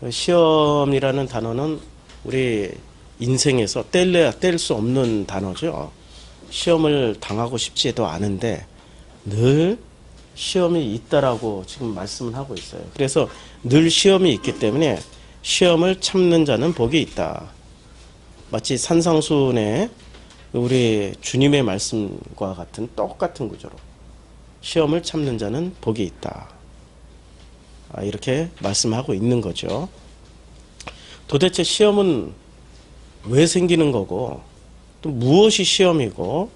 그 시험이라는 단어는 우리 인생에서 뗄래야 뗄 수 없는 단어죠. 시험을 당하고 싶지도 않은데 늘 시험이 있다라고 지금 말씀을 하고 있어요. 그래서 늘 시험이 있기 때문에 시험을 참는 자는 복이 있다. 마치 산상수훈의 우리 주님의 말씀과 같은 똑같은 구조로 시험을 참는 자는 복이 있다. 이렇게 말씀하고 있는 거죠. 도대체 시험은 왜 생기는 거고 또 무엇이 시험이고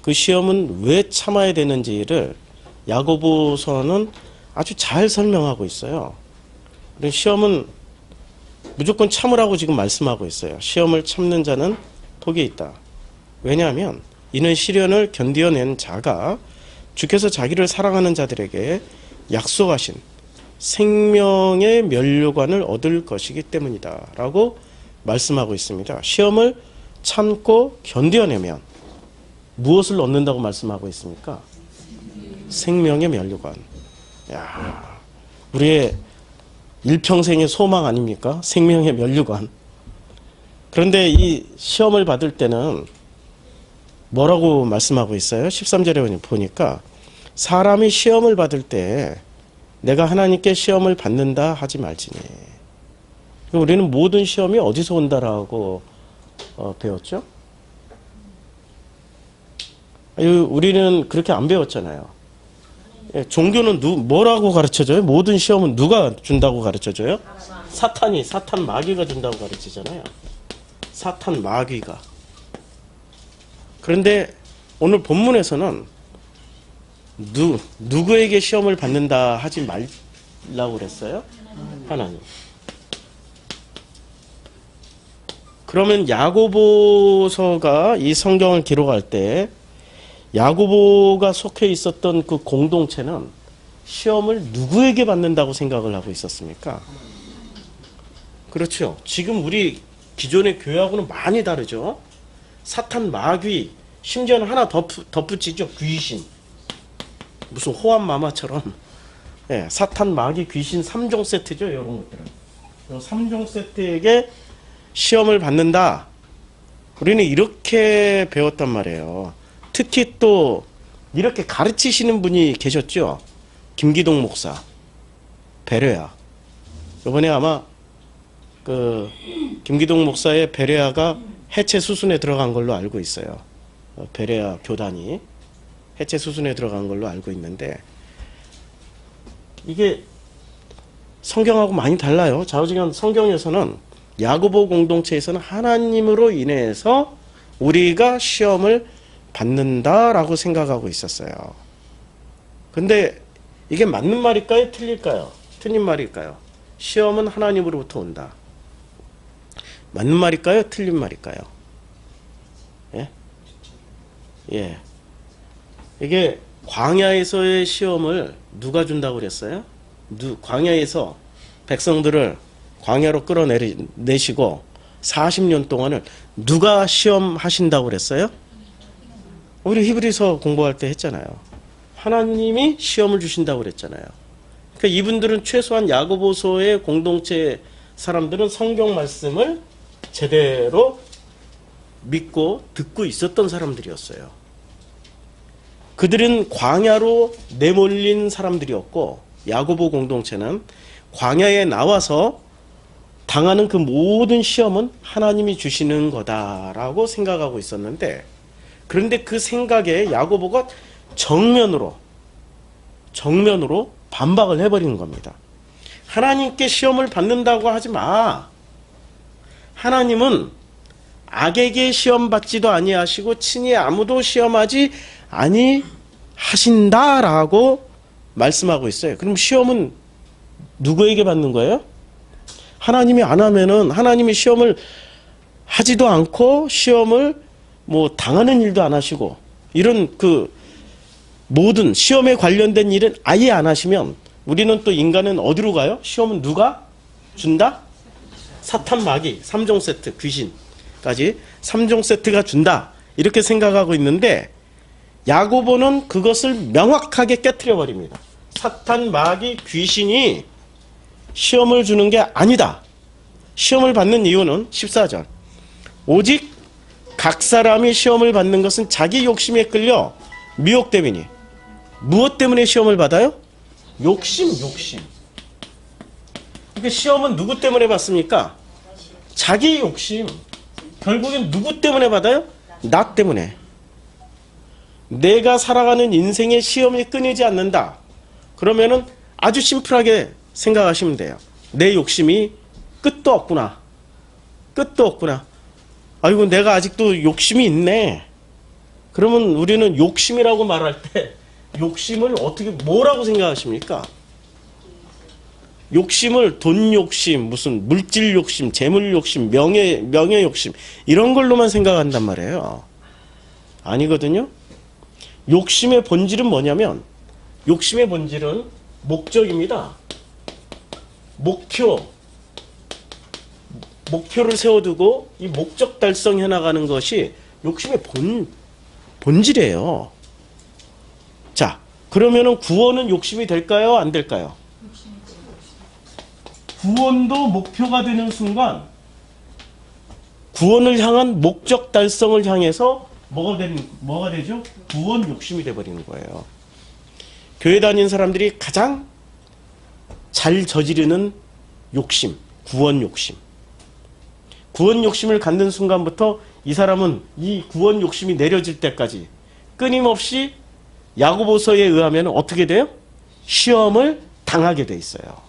그 시험은 왜 참아야 되는지를 야고보서는 아주 잘 설명하고 있어요. 시험은 무조건 참으라고 지금 말씀하고 있어요. 시험을 참는 자는 복이 있다. 왜냐하면 이는 시련을 견디어낸 자가 주께서 자기를 사랑하는 자들에게 약속하신 생명의 면류관을 얻을 것이기 때문이다 라고 말씀하고 있습니다. 시험을 참고 견뎌내면 무엇을 얻는다고 말씀하고 있습니까? 생명의 면류관. 야, 우리의 일평생의 소망 아닙니까? 생명의 면류관. 그런데 이 시험을 받을 때는 뭐라고 말씀하고 있어요? 13절에 보니까 사람이 시험을 받을 때 내가 하나님께 시험을 받는다 하지 말지니. 우리는 모든 시험이 어디서 온다라고 배웠죠? 우리는 그렇게 안 배웠잖아요. 종교는 뭐라고 가르쳐줘요? 모든 시험은 누가 준다고 가르쳐줘요? 사탄 마귀가 준다고 가르치잖아요. 사탄 마귀가. 그런데 오늘 본문에서는 누구에게 시험을 받는다 하지 말라고 그랬어요? 하나님. 그러면 야고보서가 이 성경을 기록할 때 야고보가 속해 있었던 그 공동체는 시험을 누구에게 받는다고 생각을 하고 있었습니까? 그렇죠. 지금 우리 기존의 교회하고는 많이 다르죠. 사탄 마귀, 심지어는 하나 덧붙이죠. 귀신. 무슨 호환마마처럼. 예, 사탄 마귀 귀신 3종 세트죠. 이런 것들은. 3종 세트에게 시험을 받는다. 우리는 이렇게 배웠단 말이에요. 특히 또 이렇게 가르치시는 분이 계셨죠. 김기동 목사, 베레아. 이번에 아마 그 김기동 목사의 베레아가 해체 수순에 들어간 걸로 알고 있어요. 베레아 교단이 해체 수순에 들어간 걸로 알고 있는데 이게 성경하고 많이 달라요. 좌우지간 성경에서는 야고보 공동체에서는 하나님으로 인해서 우리가 시험을 받는다라고 생각하고 있었어요. 근데 이게 맞는 말일까요? 틀릴까요? 틀린 말일까요? 시험은 하나님으로부터 온다. 맞는 말일까요? 틀린 말일까요? 예? 예. 이게 광야에서의 시험을 누가 준다고 그랬어요? 광야에서 백성들을 광야로 끌어내시고 40년 동안을 누가 시험하신다고 그랬어요? 우리 히브리서 공부할 때 했잖아요. 하나님이 시험을 주신다고 그랬잖아요. 그러니까 이분들은 최소한 야고보서의 공동체 사람들은 성경 말씀을 제대로 믿고 듣고 있었던 사람들이었어요. 그들은 광야로 내몰린 사람들이었고 야고보 공동체는 광야에 나와서 당하는 그 모든 시험은 하나님이 주시는 거다라고 생각하고 있었는데 그런데 그 생각에 야고보가 정면으로 반박을 해버리는 겁니다. 하나님께 시험을 받는다고 하지 마. 하나님은 악에게 시험 받지도 아니하시고 친히 아무도 시험하지 아니하신다라고 말씀하고 있어요. 그럼 시험은 누구에게 받는 거예요? 하나님이 안 하면은 하나님이 시험을 하지도 않고 시험을 당하는 일도 안 하시고 이런 그 모든 시험에 관련된 일은 아예 안 하시면 우리는 또 인간은 어디로 가요? 시험은 누가 준다? 사탄 마귀 3종 세트 귀신까지 3종 세트가 준다 이렇게 생각하고 있는데 야고보는 그것을 명확하게 깨트려 버립니다. 사탄 마귀 귀신이 시험을 주는 게 아니다. 시험을 받는 이유는 14절. 오직 각 사람이 시험을 받는 것은 자기 욕심에 끌려 미혹됨이니. 무엇 때문에 시험을 받아요? 욕심. 그러니까 시험은 누구 때문에 받습니까? 자기 욕심. 결국엔 누구 때문에 받아요? 나 때문에. 내가 살아가는 인생의 시험이 끊이지 않는다. 그러면은 아주 심플하게 생각하시면 돼요. 내 욕심이 끝도 없구나. 아이고, 내가 아직도 욕심이 있네. 그러면 우리는 욕심이라고 말할 때 욕심을 어떻게 뭐라고 생각하십니까? 욕심을 돈 욕심, 무슨 물질 욕심, 재물 욕심, 명예 욕심 이런 걸로만 생각한단 말이에요. 아니거든요. 욕심의 본질은 뭐냐면 욕심의 본질은 목적입니다. 목표를 세워두고 이 목적 달성해 나가는 것이 욕심의 본질이에요. 자, 그러면은 구원은 욕심이 될까요? 안 될까요? 구원도 목표가 되는 순간 구원을 향한 목적 달성을 향해서 뭐가 되죠? 구원 욕심이 돼버리는 거예요. 교회 다니는 사람들이 가장 잘 저지르는 욕심, 구원 욕심. 구원 욕심을 갖는 순간부터 이 사람은 이 구원 욕심이 내려질 때까지 끊임없이 야고보서에 의하면 어떻게 돼요? 시험을 당하게 돼 있어요.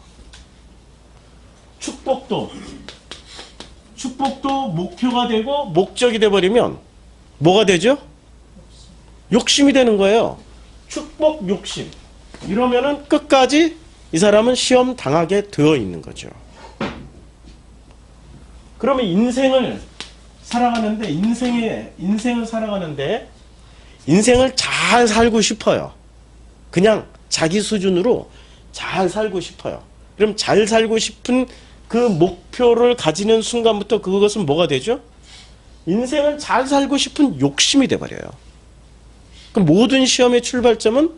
축복도 목표가 되고 목적이 돼버리면 뭐가 되죠? 욕심이 되는 거예요. 축복 욕심. 이러면은 끝까지 이 사람은 시험 당하게 되어 있는 거죠. 그러면 인생을 살아가는데 인생을 잘 살고 싶어요. 그냥 자기 수준으로 잘 살고 싶어요. 그럼 잘 살고 싶은 그 목표를 가지는 순간부터 그것은 뭐가 되죠? 인생을 잘 살고 싶은 욕심이 돼버려요. 그럼 모든 시험의 출발점은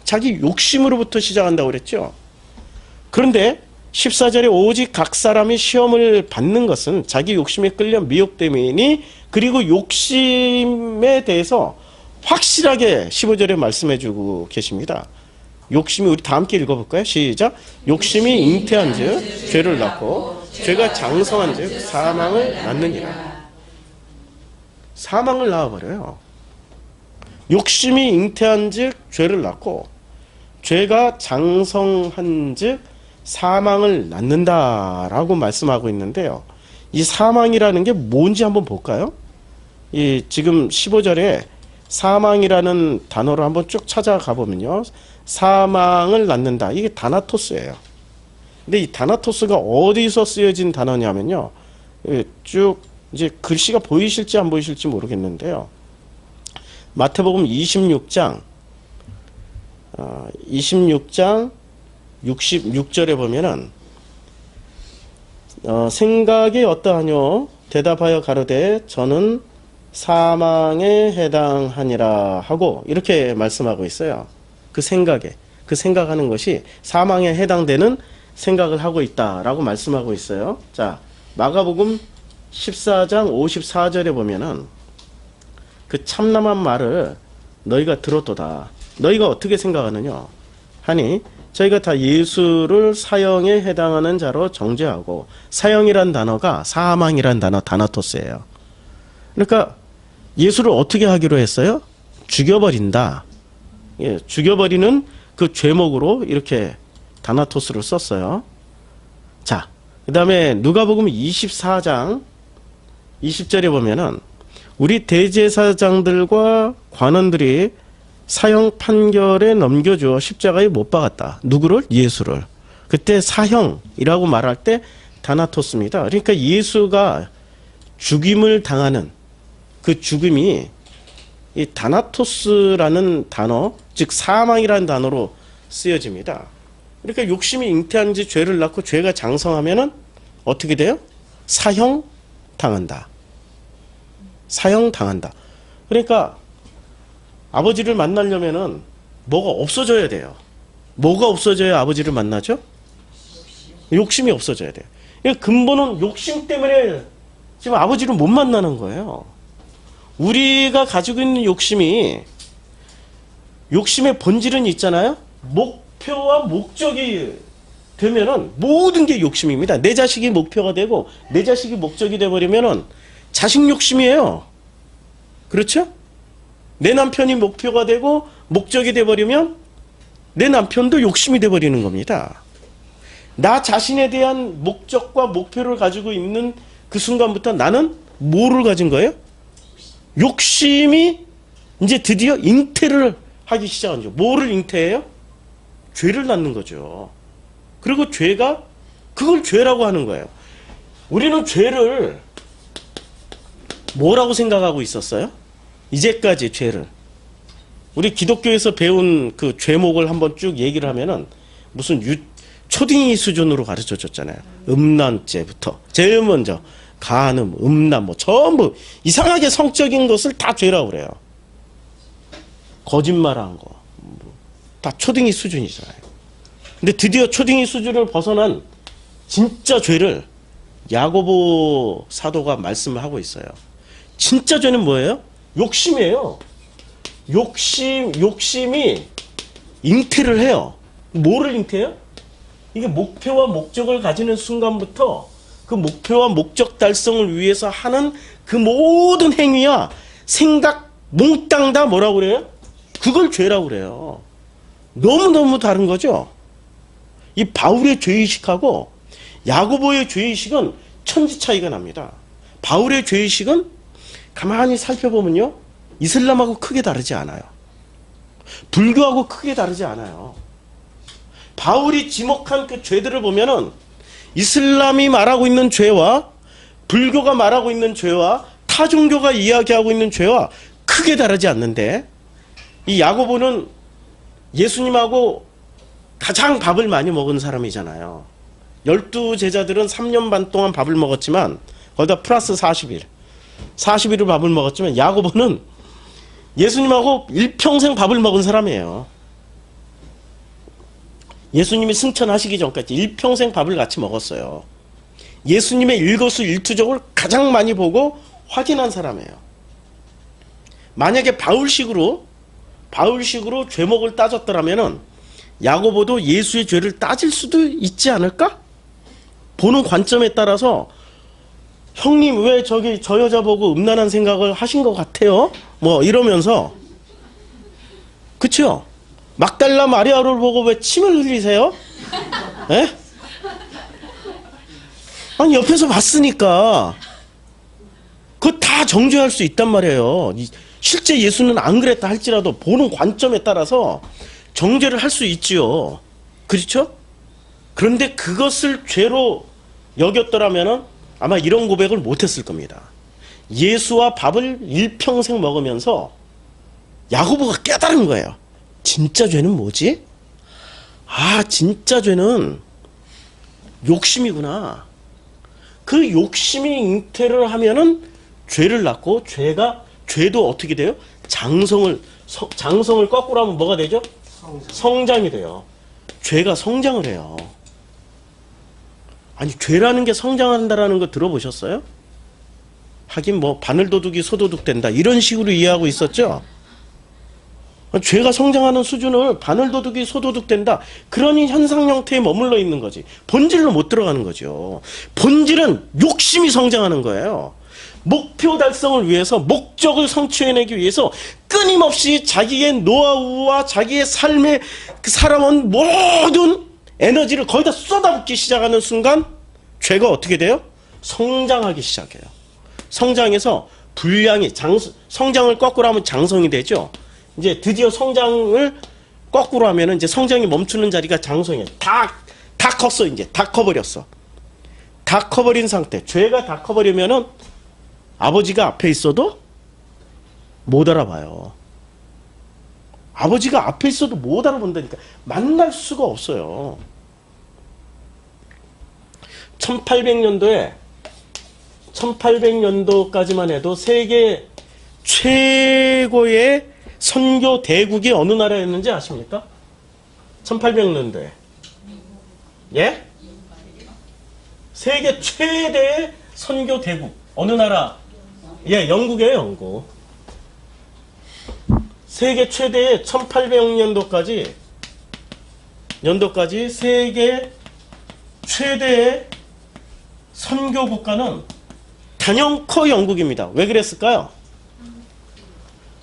자기 욕심으로부터 시작한다고 그랬죠. 그런데 14절에 오직 각 사람이 시험을 받는 것은 자기 욕심에 끌려 미혹됨이니, 그리고 욕심에 대해서 확실하게 15절에 말씀해 주고 계십니다. 욕심이, 우리 다 함께 읽어볼까요? 시작. 욕심이 잉태한 즉 죄를 낳고 죄가 장성한 즉 사망을 낳느니라. 사망을 낳아버려요. 욕심이 잉태한 즉 죄를 낳고 죄가 장성한 즉 사망을 낳는다라고 말씀하고 있는데요. 이 사망이라는 게 뭔지 한번 볼까요? 이 지금 15절에 사망이라는 단어를 한번 쭉 찾아가 보면요. 사망을 낳는다. 이게 다나토스예요. 근데 이 다나토스가 어디서 쓰여진 단어냐면요. 쭉 이제 글씨가 보이실지 안 보이실지 모르겠는데요. 마태복음 26장 66절에 보면은 생각이 어떠하뇨? 대답하여 가로되 저는 사망에 해당하니라 하고 이렇게 말씀하고 있어요. 그 생각하는 것이 사망에 해당되는 생각을 하고 있다라고 말씀하고 있어요. 자, 마가복음 14장 54절에 보면은 그 참남한 말을 너희가 들었도다. 너희가 어떻게 생각하느냐 하니 저희가 다 예수를 사형에 해당하는 자로 정죄하고, 사형이란 단어가 사망이란 단어 다나토스예요. 그러니까 예수를 어떻게 하기로 했어요? 죽여버린다. 예, 죽여버리는 그 죄목으로 이렇게 다나토스를 썼어요. 자, 그 다음에 누가복음 24장 20절에 보면은 우리 대제사장들과 관원들이 사형 판결에 넘겨주어 십자가에 못 박았다. 누구를? 예수를. 그때 사형이라고 말할 때 다나토스입니다. 그러니까 예수가 죽임을 당하는 그 죽음이 이 다나토스라는 단어, 즉 사망이라는 단어로 쓰여집니다. 그러니까 욕심이 잉태한 지 죄를 낳고 죄가 장성하면은 어떻게 돼요? 사형 당한다. 사형 당한다. 그러니까 아버지를 만나려면은 뭐가 없어져야 돼요. 뭐가 없어져야 아버지를 만나죠? 욕심이 없어져야 돼요. 근본은 욕심 때문에 지금 아버지를 못 만나는 거예요. 우리가 가지고 있는 욕심의 본질은 있잖아요. 목표와 목적이 되면은 모든 게 욕심입니다. 내 자식이 목표가 되고 내 자식이 목적이 되어버리면은 자식 욕심이에요. 그렇죠? 내 남편이 목표가 되고 목적이 되어버리면 내 남편도 욕심이 되어버리는 겁니다. 나 자신에 대한 목적과 목표를 가지고 있는 그 순간부터 나는 뭐를 가진 거예요? 욕심이 이제 드디어 잉태를 하기 시작한 거죠. 뭐를 잉태해요? 죄를 낳는 거죠. 그리고 죄가 그걸 죄라고 하는 거예요. 우리는 죄를 뭐라고 생각하고 있었어요? 이제까지 죄를. 우리 기독교에서 배운 그 죄목을 한번 쭉 얘기를 하면은 무슨 초딩이 수준으로 가르쳐 줬잖아요. 음란죄부터. 제일 먼저 간음, 음란 뭐 전부 이상하게 성적인 것을 다 죄라고 그래요. 거짓말한 거. 다 초딩이 수준이잖아요. 근데 드디어 초딩이 수준을 벗어난 진짜 죄를 야고보 사도가 말씀을 하고 있어요. 진짜 죄는 뭐예요? 욕심이에요. 욕심이 잉태를 해요. 뭐를 잉태해요? 이게 목표와 목적을 가지는 순간부터 그 목표와 목적 달성을 위해서 하는 그 모든 행위야 생각 몽땅 다 뭐라고 그래요? 그걸 죄라고 그래요. 너무너무 다른 거죠. 이 바울의 죄의식하고 야고보의 죄의식은 천지 차이가 납니다. 바울의 죄의식은 가만히 살펴보면요, 이슬람하고 크게 다르지 않아요. 불교하고 크게 다르지 않아요. 바울이 지목한 그 죄들을 보면은 이슬람이 말하고 있는 죄와 불교가 말하고 있는 죄와 타 종교가 이야기하고 있는 죄와 크게 다르지 않는데, 이 야고보는 예수님하고 가장 밥을 많이 먹은 사람이잖아요. 12제자들은 3년 반 동안 밥을 먹었지만 거기다 플러스 40일 40일을 밥을 먹었지만 야고보는 예수님하고 일평생 밥을 먹은 사람이에요. 예수님이 승천하시기 전까지 일평생 밥을 같이 먹었어요. 예수님의 일거수일투족을 가장 많이 보고 확인한 사람이에요. 만약에 바울식으로 죄목을 따졌더라면은 야고보도 예수의 죄를 따질 수도 있지 않을까? 보는 관점에 따라서 형님 왜 저 여자 보고 음란한 생각을 하신 것 같아요? 뭐 이러면서, 그쵸? 막달라 마리아를 보고 왜 침을 흘리세요? 에? 아니 옆에서 봤으니까 그거 다 정죄할 수 있단 말이에요. 실제 예수는 안 그랬다 할지라도 보는 관점에 따라서 정죄를 할 수 있지요. 그렇죠? 그런데 그것을 죄로 여겼더라면 아마 이런 고백을 못했을 겁니다. 예수와 밥을 일평생 먹으면서 야고보가 깨달은 거예요. 진짜 죄는 뭐지? 아, 진짜 죄는 욕심이구나. 그 욕심이 잉태를 하면은 죄를 낳고, 죄도 어떻게 돼요? 장성을 거꾸로 하면 뭐가 되죠? 성장이 돼요. 죄가 성장을 해요. 아니, 죄라는 게 성장한다라는 거 들어보셨어요? 하긴 뭐 바늘도둑이 소도둑 된다 이런 식으로 이해하고 있었죠. 죄가 성장하는 수준을 바늘도둑이 소도둑 된다, 그러니 현상 형태에 머물러 있는 거지 본질로 못 들어가는 거죠. 본질은 욕심이 성장하는 거예요. 목표 달성을 위해서, 목적을 성취해내기 위해서 끊임없이 자기의 노하우와 자기의 삶에 살아온 모든 에너지를 거기다 쏟아붓기 시작하는 순간 죄가 어떻게 돼요? 성장하기 시작해요. 성장해서 분량이 성장을 거꾸로 하면 장성이 되죠. 이제 드디어 성장을 거꾸로 하면은 이제 성장이 멈추는 자리가 장성이에요. 다 컸어. 이제 다 커버렸어. 다 커버린 상태. 죄가 다 커버리면은 아버지가 앞에 있어도 못 알아봐요. 아버지가 앞에 있어도 못 알아본다니까. 만날 수가 없어요. 1800년도까지만 해도 세계 최고의 선교 대국이 어느 나라였는지 아십니까? 1800년도에. 예? 세계 최대의 선교 대국. 어느 나라? 예, 영국이에요, 영국. 세계 최대의 1800년도까지 세계 최대의 선교 국가는 단연코 영국입니다. 왜 그랬을까요?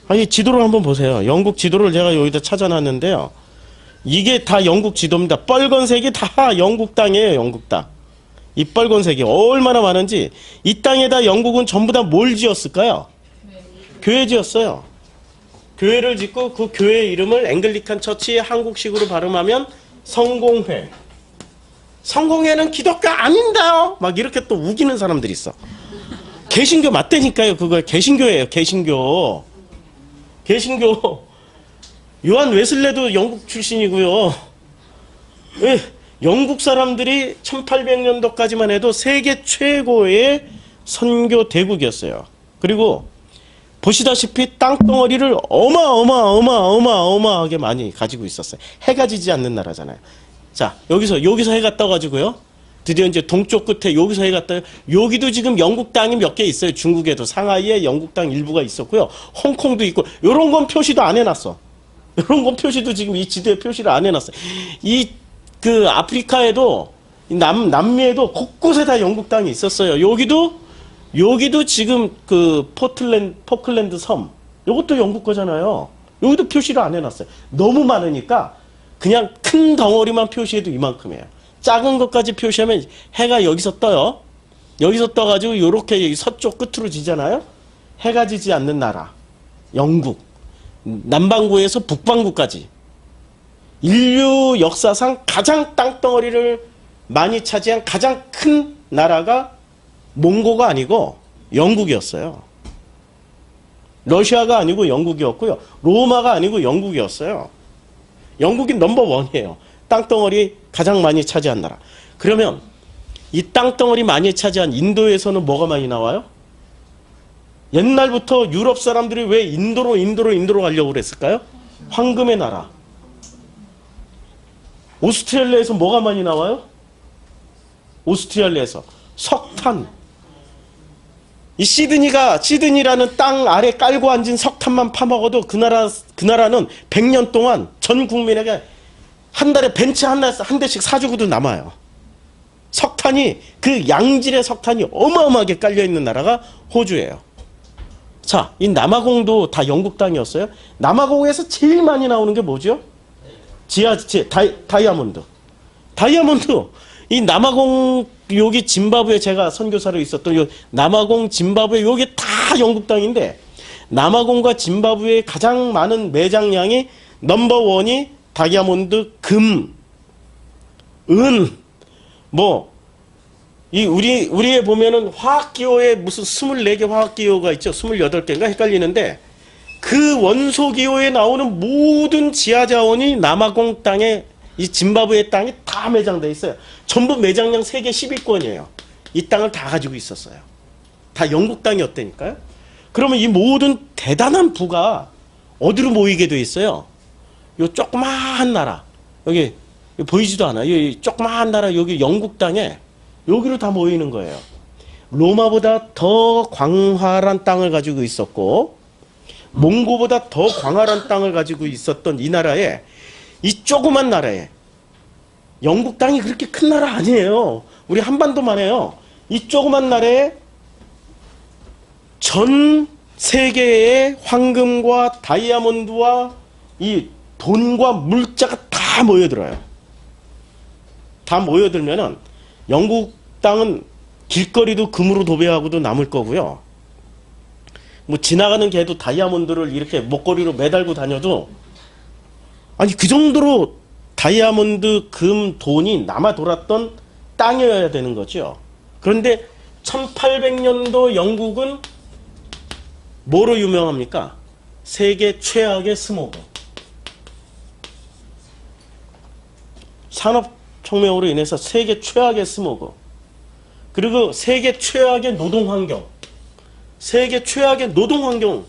아니, 지도를 한번 보세요. 영국 지도를 제가 여기다 찾아놨는데요. 이게 다 영국 지도입니다. 빨간색이 다 영국 땅이에요, 영국 땅. 이 빨간색이 얼마나 많은지. 이 땅에다 영국은 전부 다 뭘 지었을까요? 교회 지었어요. 교회를 짓고 그 교회 이름을 앵글리칸 처치, 한국식으로 발음하면 성공회. 성공회는 기독교 아닌데요. 막 이렇게 또 우기는 사람들이 있어. 개신교 맞다니까요. 그거 개신교예요. 개신교. 요한 웨슬레도 영국 출신이고요. 왜? 영국 사람들이 1800년도까지만 해도 세계 최고의 선교 대국이었어요. 그리고 보시다시피 땅덩어리를 어마어마하게 많이 가지고 있었어요. 해가 지지 않는 나라잖아요. 자, 여기서 해가 떠가지고요. 드디어 이제 동쪽 끝에 여기서 해가 떠요. 여기도 지금 영국 땅이 몇 개 있어요. 중국에도 상하이에 영국 땅 일부가 있었고요. 홍콩도 있고. 요런 건 표시도 안 해놨어. 요런 건 표시도 지금 이 지도에 표시를 안 해놨어요. 그 아프리카에도 남미에도 곳곳에 다 영국 땅이 있었어요. 여기도 지금 그 포클랜드 섬, 요것도 영국 거잖아요. 여기도 표시를 안 해놨어요. 너무 많으니까 그냥 큰 덩어리만 표시해도 이만큼이에요. 작은 것까지 표시하면 해가 여기서 떠요. 여기서 떠가지고 요렇게 서쪽 끝으로 지잖아요. 해가 지지 않는 나라, 영국. 남반구에서 북반구까지. 인류 역사상 가장 땅덩어리를 많이 차지한 가장 큰 나라가 몽고가 아니고 영국이었어요. 러시아가 아니고 영국이었고요. 로마가 아니고 영국이었어요. 영국이 넘버원이에요. 땅덩어리 가장 많이 차지한 나라. 그러면 이 땅덩어리 많이 차지한 인도에서는 뭐가 많이 나와요? 옛날부터 유럽 사람들이 왜 인도로 가려고 그랬을까요? 황금의 나라. 오스트레일리아에서 뭐가 많이 나와요? 오스트레일리아에서 석탄. 이 시드니라는 땅 아래 깔고 앉은 석탄만 파먹어도 그 나라는 100년 동안 전 국민에게 한 달에 벤츠 한 대씩 사주고도 남아요. 석탄이, 그 양질의 석탄이 어마어마하게 깔려있는 나라가 호주예요. 자, 이 남아공도 다 영국 땅이었어요. 남아공에서 제일 많이 나오는 게 뭐죠? 다이아몬드. 이 남아공, 여기 짐바브웨, 제가 선교사로 있었던 요 남아공, 짐바브웨, 요게 다 영국 땅인데, 남아공과 짐바브웨의 가장 많은 매장량이 넘버원이 다이아몬드, 금, 은, 우리에 보면은 화학기호에 무슨 24개 화학기호가 있죠. 28개인가 헷갈리는데, 그 원소기호에 나오는 모든 지하자원이 남아공 땅에, 이 짐바브웨 땅이 다 매장돼 있어요. 전부 매장량 세계 10위권이에요. 이 땅을 다 가지고 있었어요. 다 영국 땅이었다니까요. 그러면 이 모든 대단한 부가 어디로 모이게 돼 있어요? 요 조그마한 나라, 여기 보이지도 않아요. 이 조그마한 나라, 여기 영국 땅에 여기로 다 모이는 거예요. 로마보다 더 광활한 땅을 가지고 있었고, 몽고보다 더 광활한 땅을 가지고 있었던 이 나라에, 이 조그만 나라에, 영국 땅이 그렇게 큰 나라 아니에요. 우리 한반도만 해요. 이 조그만 나라에 전 세계의 황금과 다이아몬드와 이 돈과 물자가 다 모여들어요. 다 모여들면은 영국 땅은 길거리도 금으로 도배하고도 남을 거고요. 지나가는 개도 다이아몬드를 이렇게 목걸이로 매달고 다녀도, 아니 그 정도로 다이아몬드, 금, 돈이 남아 돌았던 땅이어야 되는 거죠. 그런데 1800년도 영국은 뭐로 유명합니까? 세계 최악의 스모그. 산업혁명으로 인해서 세계 최악의 스모그. 그리고 세계 최악의 노동환경. 세계 최악의 노동환경.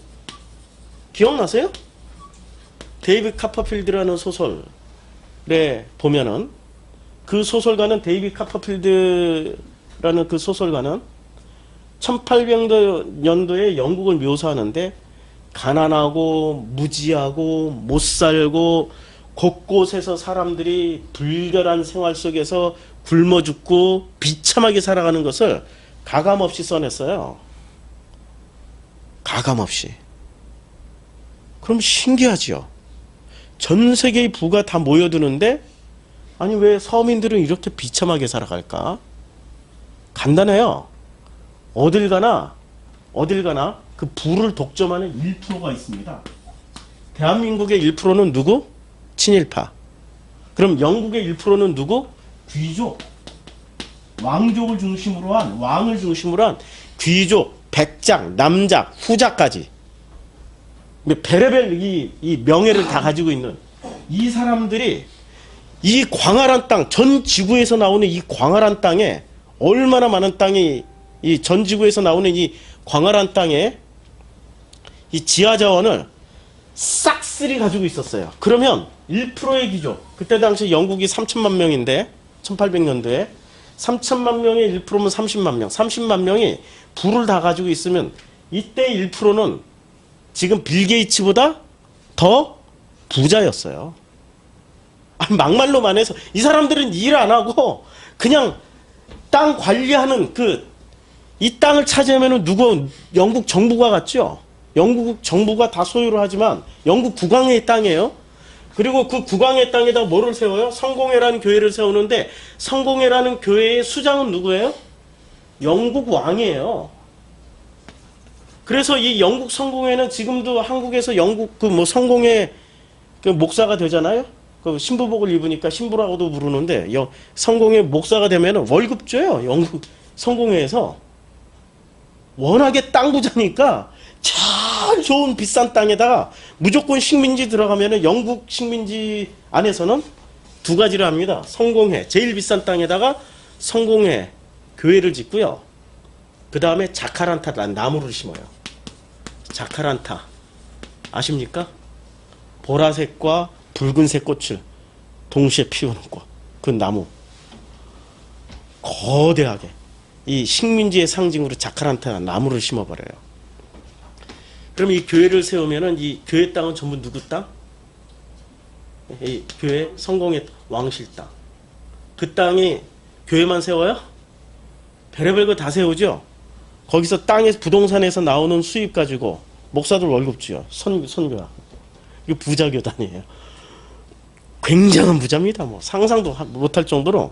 기억나세요? 데이비드 카퍼필드라는 소설에 보면은, 그 소설가는 데이비드 카퍼필드가 그 소설가는 1800년도에 영국을 묘사하는데 가난하고 무지하고 못살고 곳곳에서 사람들이 불결한 생활 속에서 굶어 죽고 비참하게 살아가는 것을 가감없이 써냈어요. 가감없이. 그럼 신기하지요. 전 세계의 부가 다 모여드는데 아니 왜 서민들은 이렇게 비참하게 살아갈까? 간단해요. 어딜 가나 그 부를 독점하는 1%가 있습니다. 대한민국의 1%는 누구? 친일파. 그럼 영국의 1%는 누구? 귀족. 왕족을 중심으로 한, 왕을 중심으로 한 귀족, 백작, 남작, 후작까지. 베레벨 이 명예를 다 가지고 있는 이 사람들이 이 광활한 땅, 전 지구에서 나오는 이 광활한 땅에 얼마나 많은 땅이 이 전 지구에서 나오는 이 광활한 땅에 이 지하 자원을 싹쓸이 가지고 있었어요. 그러면 1%의 귀족, 그때 당시 영국이 3천만 명인데 1800년도에 3천만 명의 1%면 30만 명, 30만 명이 부를 다 가지고 있으면 이때 1%는 지금 빌 게이츠보다 더 부자였어요. 아니, 막말로만 해서 이 사람들은 일 안 하고 그냥 땅 관리하는 이 땅을 차지하면 누구 영국 정부가 갔죠. 영국 정부가 다 소유를 하지만 영국 국왕의 땅이에요. 그리고 그 국왕의 땅에다 뭐를 세워요? 성공회라는 교회를 세우는데 성공회라는 교회의 수장은 누구예요? 영국 왕이에요. 그래서 이 영국 성공회는 지금도 한국에서 영국 성공회 목사가 되잖아요. 그 신부복을 입으니까 신부라고도 부르는데 성공회 목사가 되면 월급 줘요. 영국 성공회에서. 워낙에 땅 부자니까 참 좋은 비싼 땅에다가 무조건 식민지 들어가면 영국 식민지 안에서는 두 가지를 합니다. 성공회, 제일 비싼 땅에다가 성공회 교회를 짓고요. 그 다음에 자카란타라는 나무를 심어요. 자카란타 아십니까? 보라색과 붉은색 꽃을 동시에 피우는 꽃, 그 나무 거대하게 이 식민지의 상징으로 자카란타 나무를 심어버려요. 그럼 이 교회를 세우면은 이 교회 땅은 전부 누구 땅? 이 교회 성공의 왕실 땅. 그 땅이 교회만 세워요? 별의별 거 다 세우죠. 거기서 땅에서 부동산에서 나오는 수입 가지고 목사들 월급 줘요. 선교야. 이거 부자 교단이에요. 굉장한 부자입니다. 뭐 상상도 못할 정도로.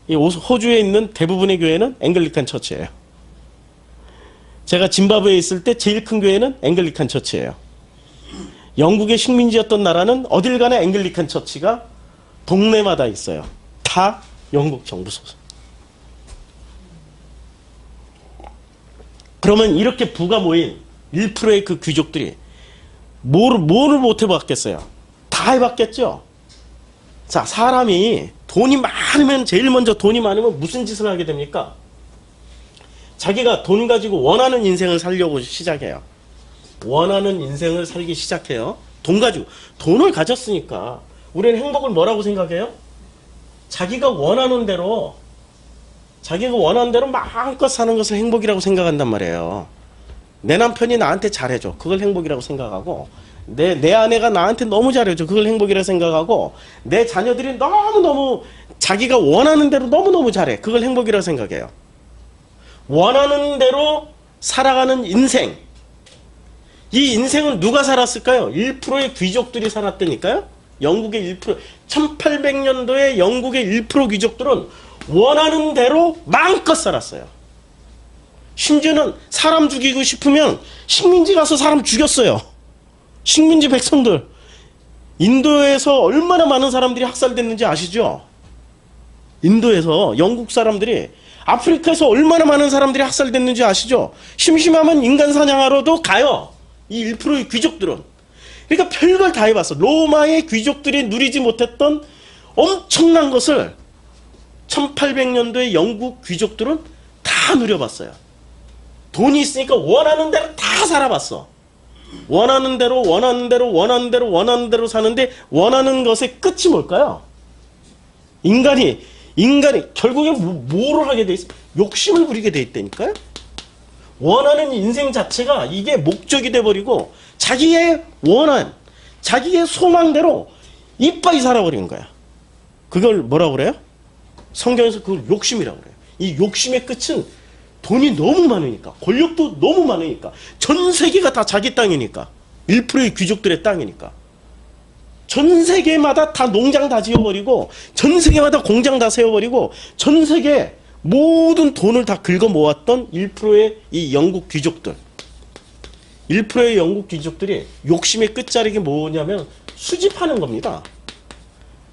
이 호주에 있는 대부분의 교회는 앵글리칸 처치예요. 제가 짐바브웨에 있을 때 제일 큰 교회는 앵글리칸 처치예요. 영국의 식민지였던 나라는 어딜 가나 앵글리칸 처치가 동네마다 있어요. 다 영국 정부 소속. 그러면 이렇게 부가 모인 1%의 그 귀족들이 뭐를 못 해봤겠어요? 다 해봤겠죠? 자, 사람이 돈이 많으면 제일 먼저 돈이 많으면 무슨 짓을 하게 됩니까? 자기가 돈 가지고 원하는 인생을 살려고 시작해요. 원하는 인생을 살기 시작해요. 돈 가지고. 돈을 가졌으니까 우리는 행복을 뭐라고 생각해요? 자기가 원하는 대로 마음껏 사는 것을 행복이라고 생각한단 말이에요. 내 남편이 나한테 잘해줘. 그걸 행복이라고 생각하고 내 아내가 나한테 너무 잘해줘. 그걸 행복이라고 생각하고 내 자녀들이 너무너무 자기가 원하는 대로 너무너무 잘해. 그걸 행복이라고 생각해요. 원하는 대로 살아가는 인생. 이 인생은 누가 살았을까요? 1%의 귀족들이 살았다니까요. 영국의 1%. 1800년도에 영국의 1% 귀족들은 원하는 대로 마음껏 살았어요. 심지어는 사람 죽이고 싶으면 식민지 가서 사람 죽였어요. 식민지 백성들. 인도에서 얼마나 많은 사람들이 학살됐는지 아시죠? 인도에서 영국 사람들이 아프리카에서 얼마나 많은 사람들이 학살됐는지 아시죠? 심심하면 인간 사냥하러도 가요. 이 1%의 귀족들은. 그러니까 별걸 다 해봤어. 로마의 귀족들이 누리지 못했던 엄청난 것을 1800년도에 영국 귀족들은 다 누려봤어요. 돈이 있으니까 원하는 대로 다 살아봤어. 원하는 대로 원하는 대로 사는데 원하는 것의 끝이 뭘까요? 인간이 인간이 결국에 뭐를 하게 돼 있어? 욕심을 부리게 돼 있다니까요. 원하는 인생 자체가 이게 목적이 돼버리고 자기의 원한, 자기의 소망대로 이빠이 살아버리는 거야. 그걸 뭐라고 그래요? 성경에서 그걸 욕심이라고 그래요. 이 욕심의 끝은 돈이 너무 많으니까, 권력도 너무 많으니까, 전 세계가 다 자기 땅이니까, 1%의 귀족들의 땅이니까, 전 세계마다 다 농장 다 지어버리고, 전 세계마다 공장 다 세워버리고, 전 세계 모든 돈을 다 긁어 모았던 1%의 이 영국 귀족들, 1%의 영국 귀족들이 욕심의 끝자락이 뭐냐면 수집하는 겁니다.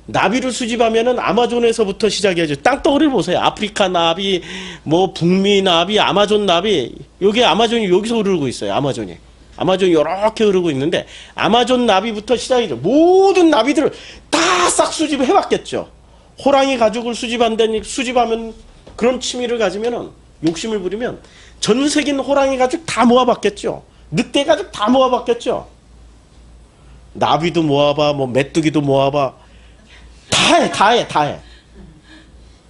나비를 수집하면은 아마존에서부터 시작해야죠. 땅덩어리를 보세요. 아프리카 나비, 뭐 북미 나비, 아마존 나비. 여기 아마존이 여기서 흐르고 있어요. 아마존이 이렇게 흐르고 있는데 아마존 나비부터 시작이죠. 모든 나비들을 다 싹 수집해 왔겠죠. 호랑이 가죽을 수집하면 그런 취미를 가지면은 욕심을 부리면 전 세계 호랑이 가죽 다 모아봤겠죠. 늑대 가죽 다 모아봤겠죠. 나비도 모아봐, 뭐 메뚜기도 모아봐. 다 해.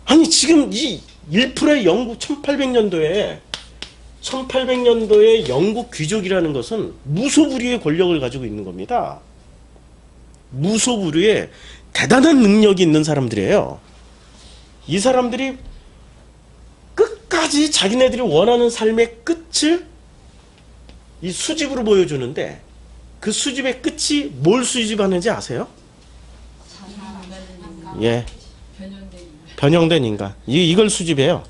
아니 지금 이 1%의 영국 1800년도에 영국 귀족이라는 것은 무소불위의 권력을 가지고 있는 겁니다. 무소불위의 대단한 능력이 있는 사람들이에요. 이 사람들이 끝까지 자기네들이 원하는 삶의 끝을 이 수집으로 보여주는데 그 수집의 끝이 뭘 수집하는지 아세요? 예. 변형된 인간. 이걸 수집해요.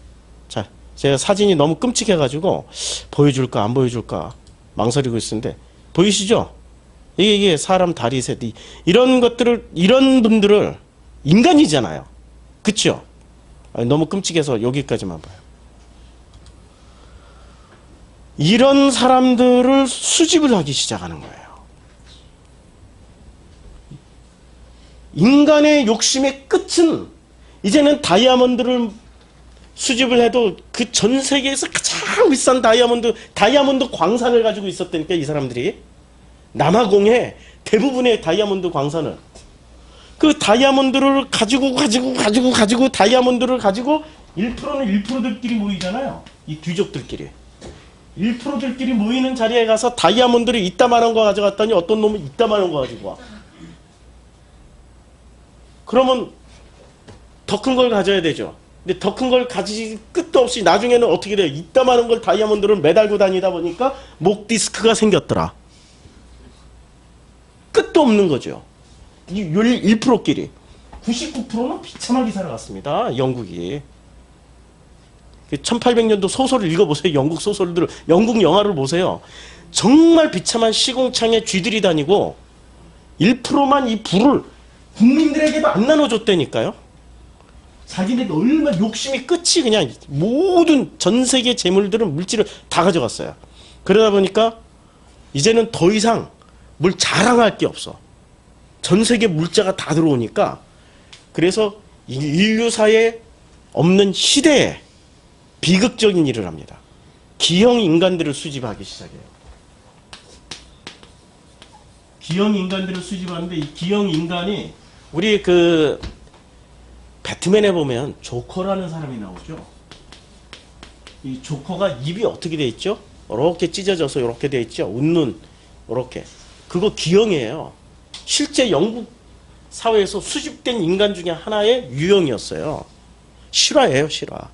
자, 제가 사진이 너무 끔찍해가지고 보여줄까 안 보여줄까 망설이고 있었는데 보이시죠? 이게 사람 다리 셋 이런 것들을 이런 분들을 인간이잖아요. 그쵸? 너무 끔찍해서 여기까지만 봐요. 이런 사람들을 수집을 하기 시작하는 거예요. 인간의 욕심의 끝은 이제는 다이아몬드를 수집을 해도 그 전 세계에서 가장 비싼 다이아몬드 광산을 가지고 있었다니까 이 사람들이. 남아공의 대부분의 다이아몬드 광산을 그 다이아몬드를 가지고 다이아몬드를 가지고 1%는 1%들끼리 모이잖아요. 이 귀족들끼리. 1%들끼리 모이는 자리에 가서 다이아몬드를 이따만한 거 가져갔더니 어떤 놈은 이따만한 거 가지고 와. 그러면 더 큰 걸 가져야 되죠. 근데 더 큰 걸 가지기 끝도 없이 나중에는 어떻게 돼요? 이따만한 걸 다이아몬드를 매달고 다니다 보니까 목 디스크가 생겼더라. 끝도 없는 거죠. 이 1%끼리. 99%는 비참하게 살아갔습니다. 영국이. 1800년도 소설을 읽어보세요. 영국 소설들을, 영국 영화를 보세요. 정말 비참한 시궁창에 쥐들이 다니고 1%만 이 부를 국민들에게도 안 나눠줬다니까요. 자기네들 얼마나 욕심이 끝이 그냥 모든 전 세계 재물들은 물질을 다 가져갔어요. 그러다 보니까 이제는 더 이상 뭘 자랑할 게 없어. 전 세계 물자가 다 들어오니까 그래서 인류사에 없는 시대에 비극적인 일을 합니다. 기형 인간들을 수집하기 시작해요. 기형 인간들을 수집하는데 이 기형 인간이 우리 그 배트맨에 보면 조커라는 사람이 나오죠. 이 조커가 입이 어떻게 돼 있죠? 이렇게 찢어져서 이렇게 돼 있죠. 웃는 이렇게. 그거 기형이에요. 실제 영국 사회에서 수집된 인간 중에 하나의 유형이었어요. 실화예요, 실화.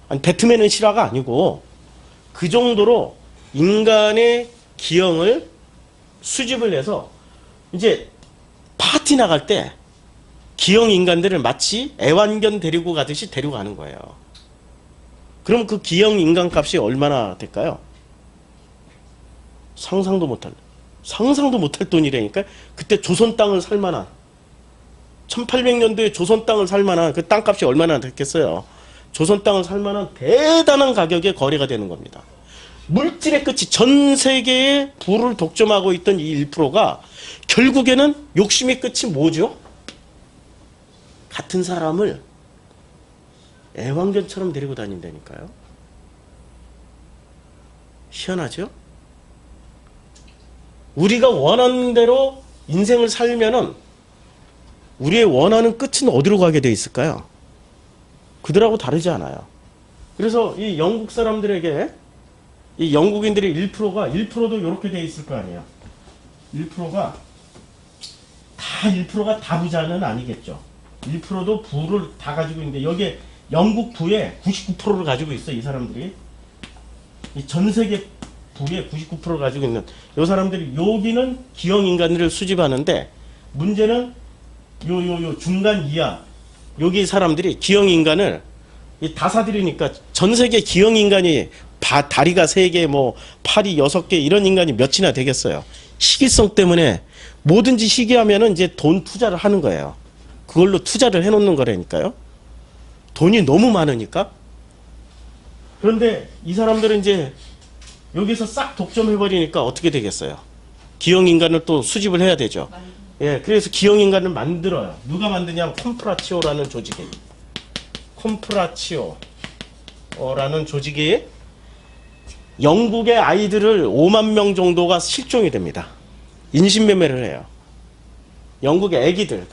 아니, 배트맨은 실화가 아니고 그 정도로 인간의 기형을 수집을 해서 이제 파티 나갈 때 기형 인간들을 마치 애완견 데리고 가듯이 데려가는 거예요. 그럼 그 기형 인간 값이 얼마나 될까요? 상상도 못할 돈이라니까. 그때 조선 땅을 살 만한 1800년도에 조선 땅을 살 만한 그 땅값이 얼마나 됐겠어요. 조선 땅을 살 만한 대단한 가격에 거래가 되는 겁니다. 물질의 끝이 전 세계의 부를 독점하고 있던 이 1%가 결국에는 욕심의 끝이 뭐죠? 같은 사람을 애완견처럼 데리고 다닌다니까요. 희한하죠? 우리가 원하는 대로 인생을 살면은 우리의 원하는 끝은 어디로 가게 돼 있을까요? 그들하고 다르지 않아요. 그래서 이 영국 사람들에게 이 영국인들의 1%도 이렇게 돼 있을 거 아니에요. 1%가 다 1%가 다 부자는 아니겠죠. 1%도 부를 다 가지고 있는데 여기에 영국 부의 99%를 가지고 있어. 이 사람들이 이 전 세계 부의 99%를 가지고 있는 이 사람들이 여기는 기형 인간들을 수집하는데 문제는 요 중간 이하 여기 사람들이 기형 인간을 다 사들이니까 전 세계 기형 인간이 다리가 3개, 뭐 팔이 6개 이런 인간이 몇이나 되겠어요. 시기성 때문에 뭐든지 시기하면은 이제 돈 투자를 하는 거예요. 그걸로 투자를 해놓는 거라니까요. 돈이 너무 많으니까. 그런데 이 사람들은 이제 여기서 싹 독점해버리니까 어떻게 되겠어요? 기형 인간을 또 수집을 해야 되죠. 예, 그래서 기형 인간을 만들어요. 누가 만드냐면 콤프라치오라는 조직이. 콤프라치오라는 조직이 영국의 아이들을 5만 명 정도가 실종이 됩니다. 인신매매를 해요. 영국의 애기들,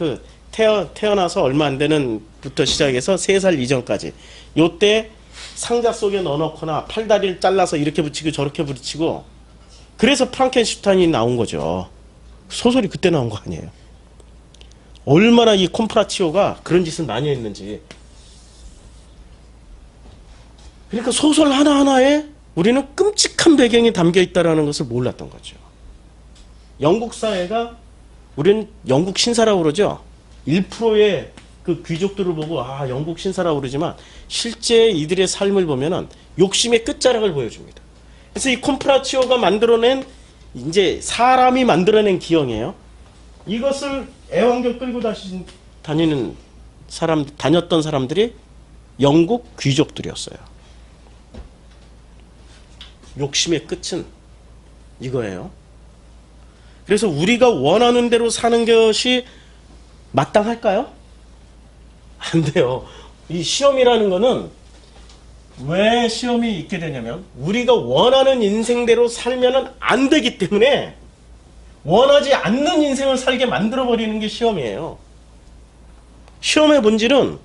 태어나서 얼마 안 되는 부터 시작해서 3살 이전까지. 요때 상자 속에 넣어놓거나 팔다리를 잘라서 이렇게 붙이고 저렇게 붙이고 그래서 프랑켄슈타인이 나온 거죠. 소설이 그때 나온 거 아니에요. 얼마나 이 콤프라치오가 그런 짓을 많이 했는지. 그러니까 소설 하나하나에 우리는 끔찍한 배경이 담겨 있다는 것을 몰랐던 거죠. 영국 사회가 우리는 영국 신사라고 그러죠. 1%의 그 귀족들을 보고 영국 신사라고 그러지만 실제 이들의 삶을 보면은 욕심의 끝자락을 보여줍니다. 그래서 이 콤프라치오가 만들어낸 이제 사람이 만들어낸 기형이에요. 이것을 애완견 끌고 다녔던 사람들이 영국 귀족들이었어요. 욕심의 끝은 이거예요. 그래서 우리가 원하는 대로 사는 것이 마땅할까요? 안 돼요. 이 시험이라는 거는 왜 시험이 있게 되냐면 우리가 원하는 인생대로 살면은 안 되기 때문에 원하지 않는 인생을 살게 만들어버리는 게 시험이에요. 시험의 본질은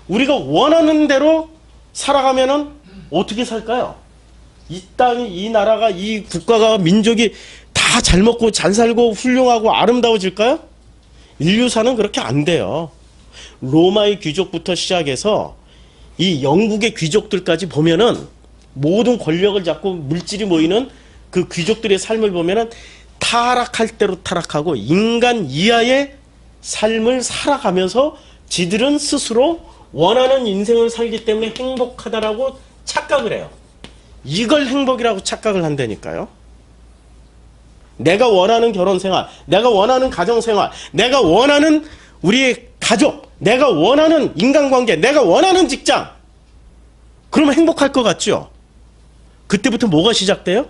우리가 원하는 대로 살아가면은 어떻게 살까요? 이 땅이, 이 나라가, 이 국가가, 민족이 다 잘 먹고 잘 살고 훌륭하고 아름다워질까요? 인류사는 그렇게 안 돼요. 로마의 귀족부터 시작해서 이 영국의 귀족들까지 보면은 모든 권력을 잡고 물질이 모이는 그 귀족들의 삶을 보면은 타락할 대로 타락하고 인간 이하의 삶을 살아가면서 지들은 스스로 원하는 인생을 살기 때문에 행복하다라고 착각을 해요. 이걸 행복이라고 착각을 한다니까요. 내가 원하는 결혼생활, 내가 원하는 가정생활, 내가 원하는 우리의 가족, 내가 원하는 인간관계, 내가 원하는 직장. 그러면 행복할 것 같죠? 그때부터 뭐가 시작돼요?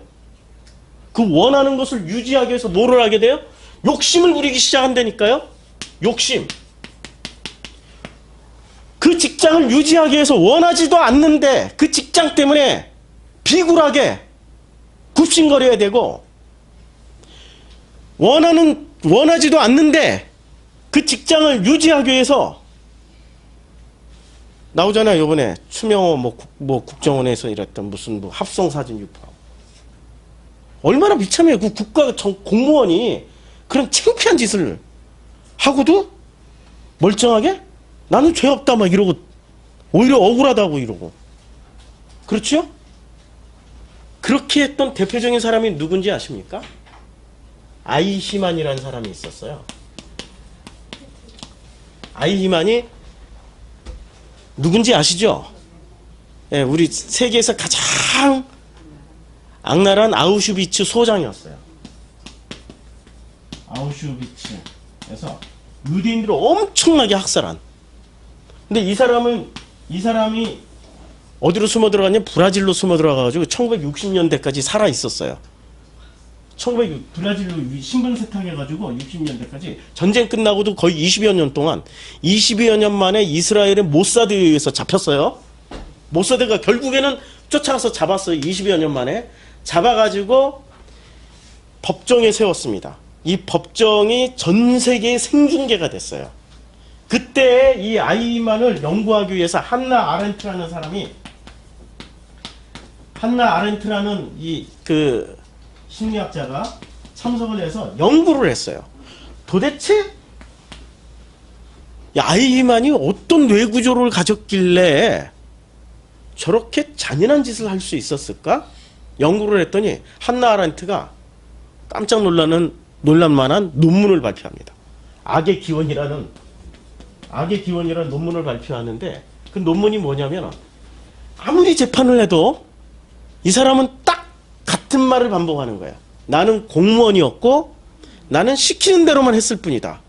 그 원하는 것을 유지하기 위해서 뭐를 하게 돼요? 욕심을 부리기 시작한다니까요. 욕심. 그 직장을 유지하기 위해서 원하지도 않는데 그 직장 때문에 비굴하게 굽신거려야 되고 원하지도 않는데 그 직장을 유지하기 위해서 나오잖아요. 이번에 추명호 국정원에서 일했던 무슨 합성사진 유포. 얼마나 비참해요. 그 국가 공무원이 그런 창피한 짓을 하고도 멀쩡하게 나는 죄 없다 막 이러고 오히려 억울하다고 이러고. 그렇죠? 그렇게 했던 대표적인 사람이 누군지 아십니까? 아이히만이라는 사람이 있었어요. 아이히만이 누군지 아시죠? 예, 우리 세계에서 가장 악랄한 아우슈비츠 소장이었어요. 아우슈비츠에서 유대인들을 엄청나게 학살한. 근데 이 사람이 어디로 숨어 들어갔냐? 브라질로 숨어 들어가가지고 1960년대까지 살아 있었어요. 브라질로 신분 세탁해가지고 60년대까지 전쟁 끝나고도 거의 20여 년 동안 20여 년 만에 이스라엘의 모사드에 의해서 잡혔어요. 모사드가 결국에는 쫓아가서 잡았어요. 20여 년 만에 잡아가지고 법정에 세웠습니다. 이 법정이 전 세계에 생중계가 됐어요. 그때 이 아이만을 연구하기 위해서 한나 아렌트라는 사람이 한나 아렌트라는 이 그 심리학자가 참석을 해서 연구를 했어요. 도대체 아이만이 어떤 뇌구조를 가졌길래 저렇게 잔인한 짓을 할 수 있었을까? 연구를 했더니 한나 아렌트가 깜짝 놀랄만한 논문을 발표합니다. 악의 기원이라는 논문을 발표하는데 그 논문이 뭐냐면 아무리 재판을 해도 이 사람은 딱 같은 말을 반복하는 거야. 나는 공무원이었고 나는 시키는 대로만 했을 뿐이다.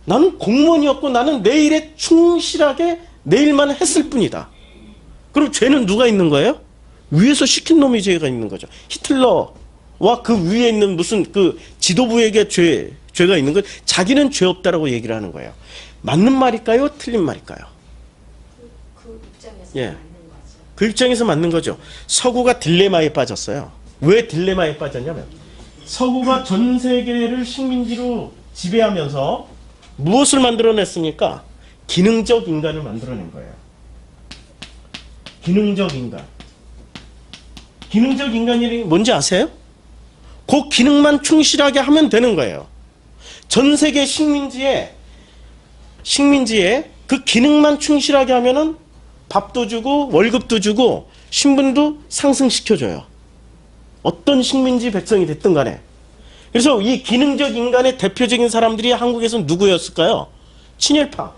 나는 공무원이었고 나는 내 일에 충실하게 내 일만 했을 뿐이다. 그럼 죄는 누가 있는 거예요? 위에서 시킨 놈이 죄가 있는 거죠. 히틀러와 그 위에 있는 무슨 그 지도부에게 죄가 있는 거. 자기는 죄 없다라고 얘기를 하는 거예요. 맞는 말일까요? 틀린 말일까요? 그 입장에서 예. 맞는 거죠. 그 입장에서 맞는 거죠. 서구가 딜레마에 빠졌어요. 왜 딜레마에 빠졌냐면 서구가 전 세계를 식민지로 지배하면서 무엇을 만들어냈습니까? 기능적 인간을 만들어낸 거예요. 기능적 인간. 기능적 인간이 뭔지 아세요? 그 기능만 충실하게 하면 되는 거예요. 전 세계 식민지에 그 기능만 충실하게 하면은 밥도 주고 월급도 주고 신분도 상승시켜줘요. 어떤 식민지 백성이 됐든 간에. 그래서 이 기능적 인간의 대표적인 사람들이 한국에서 누구였을까요? 친일파.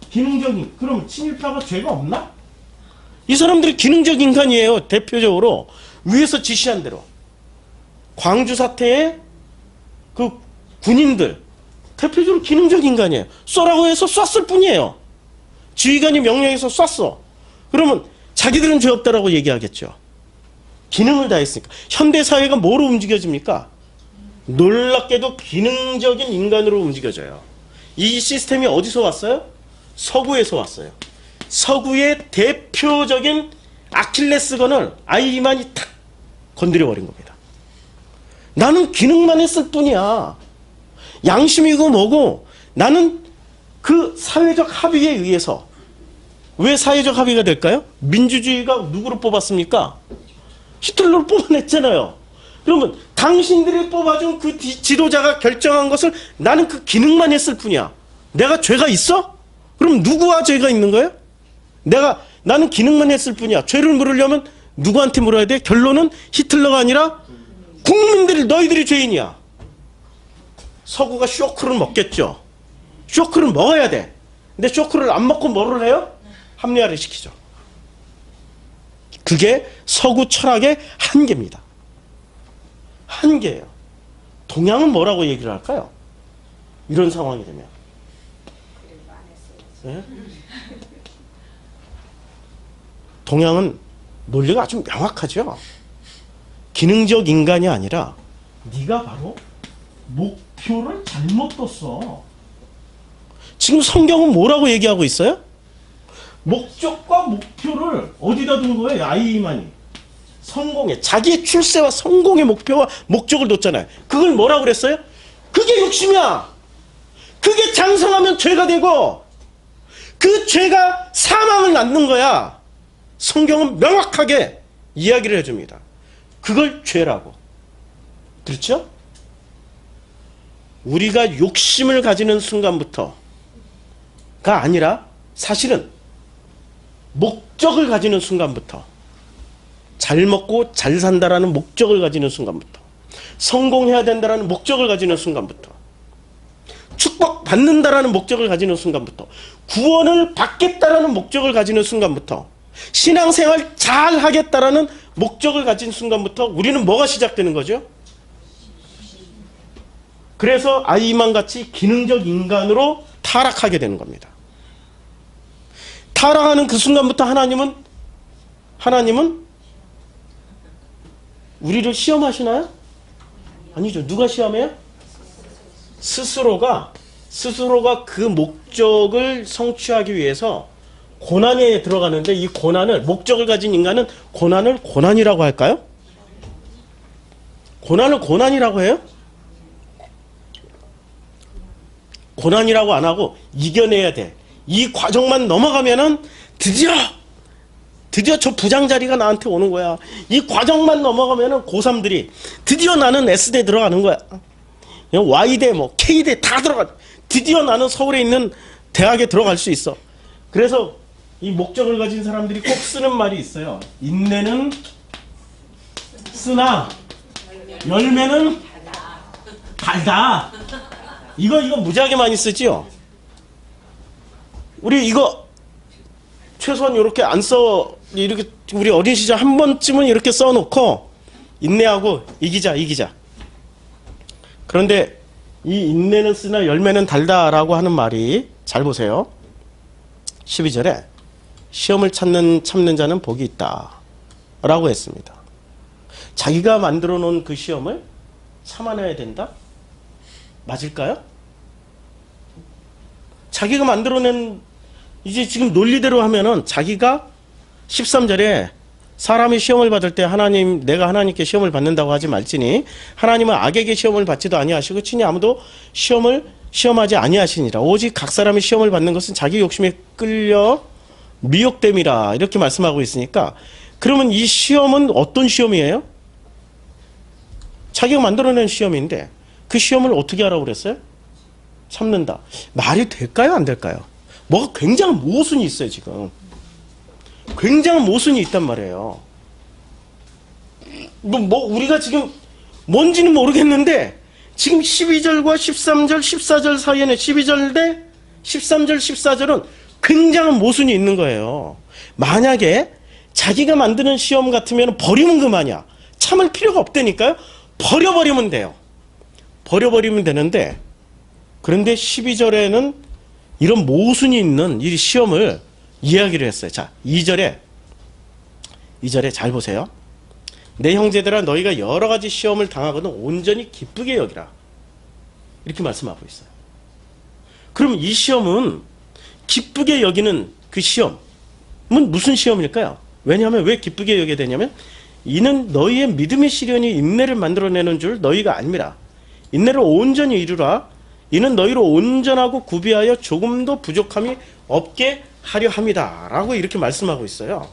기능적인. 그럼 친일파가 죄가 없나? 이 사람들이 기능적 인간이에요. 대표적으로 위에서 지시한 대로. 광주 사태에 그 군인들 대표적으로 기능적 인간이에요. 쏘라고 해서 쐈을 뿐이에요. 지휘관이 명령해서 쐈어. 그러면 자기들은 죄 없다라고 얘기하겠죠. 기능을 다했으니까. 현대사회가 뭐로 움직여집니까? 놀랍게도 기능적인 인간으로 움직여져요. 이 시스템이 어디서 왔어요? 서구에서 왔어요. 서구의 대표적인 아킬레스건을 아이만이 탁 건드려버린 겁니다. 나는 기능만 했을 뿐이야. 양심이고 뭐고 나는 그 사회적 합의에 의해서. 왜 사회적 합의가 될까요? 민주주의가 누구를 뽑았습니까? 히틀러를 뽑아냈잖아요. 그러면 당신들이 뽑아준 그 지도자가 결정한 것을 나는 그 기능만 했을 뿐이야. 내가 죄가 있어? 그럼 누구와 죄가 있는 거예요? 나는 기능만 했을 뿐이야. 죄를 물으려면 누구한테 물어야 돼? 결론은 히틀러가 아니라 국민들이, 너희들이 죄인이야. 서구가 쇼크를 먹겠죠. 쇼크를 먹어야 돼. 근데 쇼크를 안 먹고 뭐를 해요? 합리화를 시키죠. 그게 서구 철학의 한계입니다. 한계예요. 동양은 뭐라고 얘기를 할까요? 이런 상황이 되면. 네? 동양은 논리가 아주 명확하죠. 기능적 인간이 아니라 네가 바로 목표를 잘못 뒀어. 지금 성경은 뭐라고 얘기하고 있어요? 목적과 목표를 어디다 둔 거예요? 아이만이. 성공에. 자기의 출세와 성공의 목표와 목적을 뒀잖아요. 그걸 뭐라고 그랬어요? 그게 욕심이야. 그게 장성하면 죄가 되고 그 죄가 사망을 낳는 거야. 성경은 명확하게 이야기를 해줍니다. 그걸 죄라고. 그렇죠? 우리가 욕심을 가지는 순간부터가 아니라 사실은 목적을 가지는 순간부터, 잘 먹고 잘 산다라는 목적을 가지는 순간부터, 성공해야 된다라는 목적을 가지는 순간부터, 축복받는다라는 목적을 가지는 순간부터, 구원을 받겠다라는 목적을 가지는 순간부터, 신앙생활 잘 하겠다라는 목적을 가진 순간부터 우리는 뭐가 시작되는 거죠? 그래서 아이만 같이 기능적 인간으로 타락하게 되는 겁니다. 타락하는 그 순간부터 하나님은 우리를 시험하시나요? 아니죠. 누가 시험해요? 스스로가 그 목적을 성취하기 위해서 고난에 들어가는데, 이 고난을, 목적을 가진 인간은 고난을 고난이라고 할까요? 고난을 고난이라고 해요? 고난이라고 안 하고 이겨내야 돼. 이 과정만 넘어가면은 드디어 저 부장 자리가 나한테 오는 거야. 이 과정만 넘어가면은 고3들이 드디어 나는 S대 들어가는 거야. Y대 뭐 K대 다 들어가. 드디어 나는 서울에 있는 대학에 들어갈 수 있어. 그래서 이 목적을 가진 사람들이 꼭 쓰는 말이 있어요. 인내는 쓰나 열매는 달다. 이거 무지하게 많이 쓰지요. 우리 이거 최소한 이렇게 안 써, 이렇게 우리 어린 시절 한 번쯤은 이렇게 써놓고 인내하고 이기자. 그런데 이 인내는 쓰나 열매는 달다라고 하는 말이 잘 보세요. 12절에 시험을 참는 자는 복이 있다 라고 했습니다. 자기가 만들어 놓은 그 시험을 참아내야 된다? 맞을까요? 자기가 만들어낸 이제 지금 논리대로 하면은 자기가 13절에 사람이 시험을 받을 때 하나님 내가 하나님께 시험을 받는다고 하지 말지니 하나님은 악에게 시험을 받지도 아니하시고 친히 아무도 시험하지 아니하시니라. 오직 각 사람이 시험을 받는 것은 자기 욕심에 끌려 미혹됨이라 이렇게 말씀하고 있으니까 그러면 이 시험은 어떤 시험이에요? 자기가 만들어낸 시험인데 그 시험을 어떻게 하라고 그랬어요? 참는다. 말이 될까요? 안 될까요? 뭐가 굉장한 모순이 있어요, 지금. 굉장한 모순이 있단 말이에요. 우리가 지금 뭔지는 모르겠는데 지금 12절과 13절, 14절 사이에는 12절 대 13절, 14절은 굉장한 모순이 있는 거예요. 만약에 자기가 만드는 시험 같으면 버리면 그만이야. 참을 필요가 없다니까요. 버려버리면 돼요. 버려버리면 되는데 그런데 12절에는 이런 모순이 있는 이 시험을 이야기를 했어요. 자, 2절에 잘 보세요. 내 형제들아 너희가 여러 가지 시험을 당하거든 온전히 기쁘게 여기라. 이렇게 말씀하고 있어요. 그럼 이 시험은 기쁘게 여기는 그 시험은 무슨 시험일까요? 왜냐하면 왜 기쁘게 여겨야 되냐면 이는 너희의 믿음의 시련이 인내를 만들어내는 줄 너희가 알미라. 인내를 온전히 이루라. 이는 너희로 온전하고 구비하여 조금도 부족함이 없게 하려 함이다 라고 이렇게 말씀하고 있어요.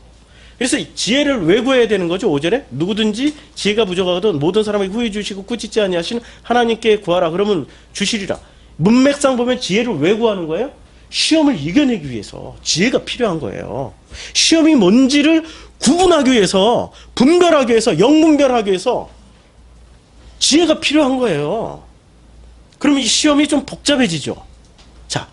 그래서 지혜를 왜 구해야 되는 거죠? 5절에 누구든지 지혜가 부족하거든 모든 사람에게 후히 주시고 꾸짖지 아니하시는 하나님께 구하라. 그러면 주시리라. 문맥상 보면 지혜를 왜 구하는 거예요? 시험을 이겨내기 위해서 지혜가 필요한 거예요. 시험이 뭔지를 구분하기 위해서 분별하기 위해서 영분별하기 위해서 지혜가 필요한 거예요. 그러면 이 시험이 좀 복잡해지죠. 자,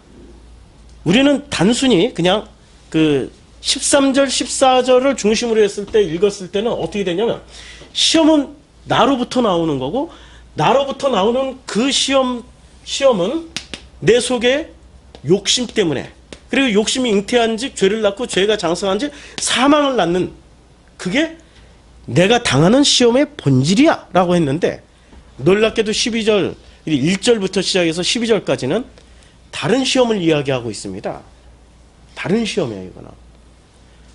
우리는 단순히 그냥 그 13절, 14절을 중심으로 했을 때 읽었을 때는 어떻게 되냐면 시험은 나로부터 나오는 거고 나로부터 나오는 그 시험은 내 속에 욕심 때문에 그리고 욕심이 잉태한 즉 죄를 낳고 죄가 장성한 즉 사망을 낳는 그게 내가 당하는 시험의 본질이야 라고 했는데 놀랍게도 12절 1절부터 시작해서 12절까지는 다른 시험을 이야기하고 있습니다. 다른 시험이에요, 이거는.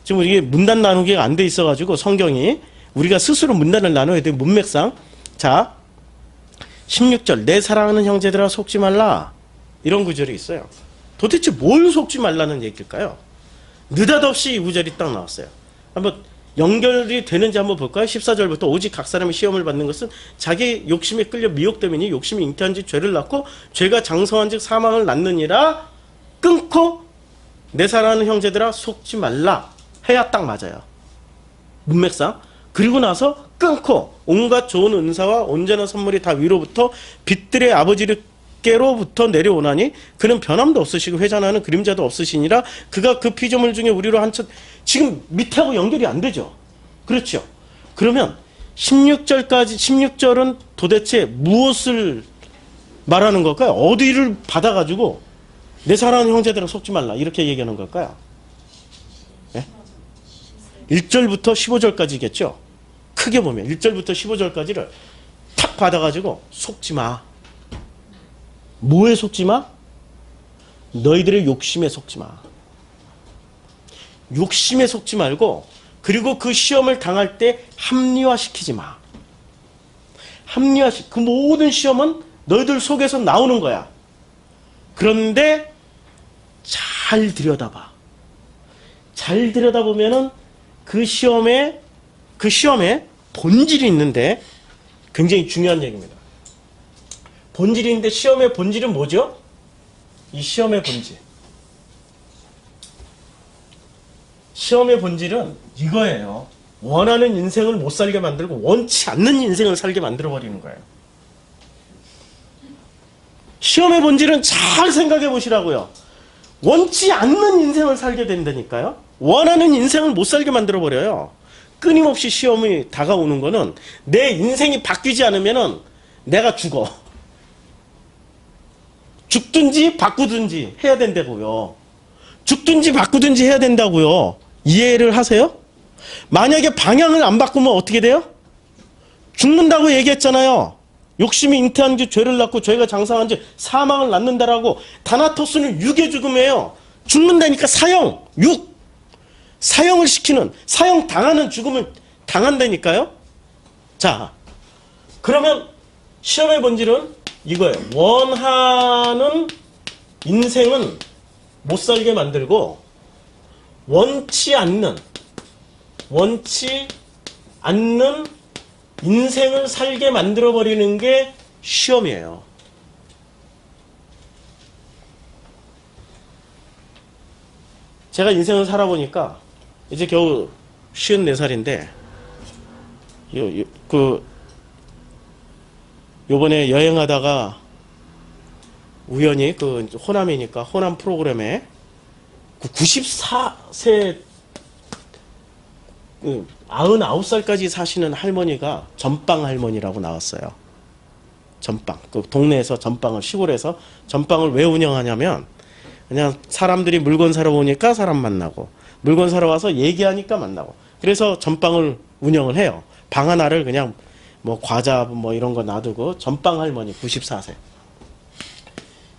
지금 이게 문단 나누기가 안 돼 있어가지고 성경이 우리가 스스로 문단을 나눠야 돼, 문맥상. 자, 16절, 내 사랑하는 형제들아 속지 말라. 이런 구절이 있어요. 도대체 뭘 속지 말라는 얘기일까요? 느닷없이 이 구절이 딱 나왔어요. 한번 연결이 되는지 한번 볼까요? 14절부터 오직 각 사람이 시험을 받는 것은 자기 욕심에 끌려 미혹되면이 욕심이 잉태한 즉 죄를 낳고 죄가 장성한 즉 사망을 낳느니라. 끊고 내 사랑하는 형제들아 속지 말라 해야 딱 맞아요. 문맥상. 그리고 나서 끊고 온갖 좋은 은사와 온전한 선물이 다 위로부터 빛들의 아버지께로부터 내려오나니 그는 변함도 없으시고 회전하는 그림자도 없으시니라. 그가 그 피조물 중에 우리로 한첫 지금 밑하고 연결이 안 되죠. 그렇죠. 그러면 16절은 도대체 무엇을 말하는 걸까요? 어디를 받아가지고 내 사랑하는 형제들아 속지 말라 이렇게 얘기하는 걸까요? 네? 1절부터 15절까지겠죠. 크게 보면 1절부터 15절까지를 탁 받아가지고 속지 마. 뭐에 속지 마? 너희들의 욕심에 속지 마. 욕심에 속지 말고 그리고 그 시험을 당할 때 합리화시키지 마. 그 모든 시험은 너희들 속에서 나오는 거야. 그런데 잘 들여다봐. 잘 들여다보면은 그 시험에 본질이 있는데 굉장히 중요한 얘기입니다. 본질이 있는데 시험의 본질은 뭐죠? 이 시험의 본질. 시험의 본질은 이거예요. 원하는 인생을 못 살게 만들고 원치 않는 인생을 살게 만들어버리는 거예요. 시험의 본질은 잘 생각해 보시라고요. 원치 않는 인생을 살게 된다니까요. 원하는 인생을 못 살게 만들어버려요. 끊임없이 시험이 다가오는 거는 내 인생이 바뀌지 않으면 내가 죽어. 죽든지 바꾸든지 해야 된다고요. 죽든지 바꾸든지 해야 된다고요. 이해를 하세요? 만약에 방향을 안 바꾸면 어떻게 돼요? 죽는다고 얘기했잖아요. 욕심이 잉태한 지 죄를 낳고 죄가 장사한 지 사망을 낳는다라고. 다나토스는 육의 죽음이에요. 죽는다니까 사형, 육. 사형을 시키는, 사형 당하는 죽음을 당한다니까요. 자, 그러면 시험의 본질은 이거예요. 원하는 인생은 못 살게 만들고 원치 않는 인생을 살게 만들어버리는 게 시험이에요. 제가 인생을 살아보니까 이제 겨우 54살인데 요번에 여행하다가 우연히 호남이니까 호남 프로그램에 94세 99살까지 사시는 할머니가 전빵 할머니라고 나왔어요. 전빵. 동네에서 전빵을, 시골에서 전빵을 왜 운영하냐면 그냥 사람들이 물건 사러 오니까 사람 만나고 물건 사러 와서 얘기하니까 만나고 그래서 전빵을 운영을 해요. 방 하나를 그냥 뭐 과자 뭐 이런 거 놔두고 전빵 할머니 94세.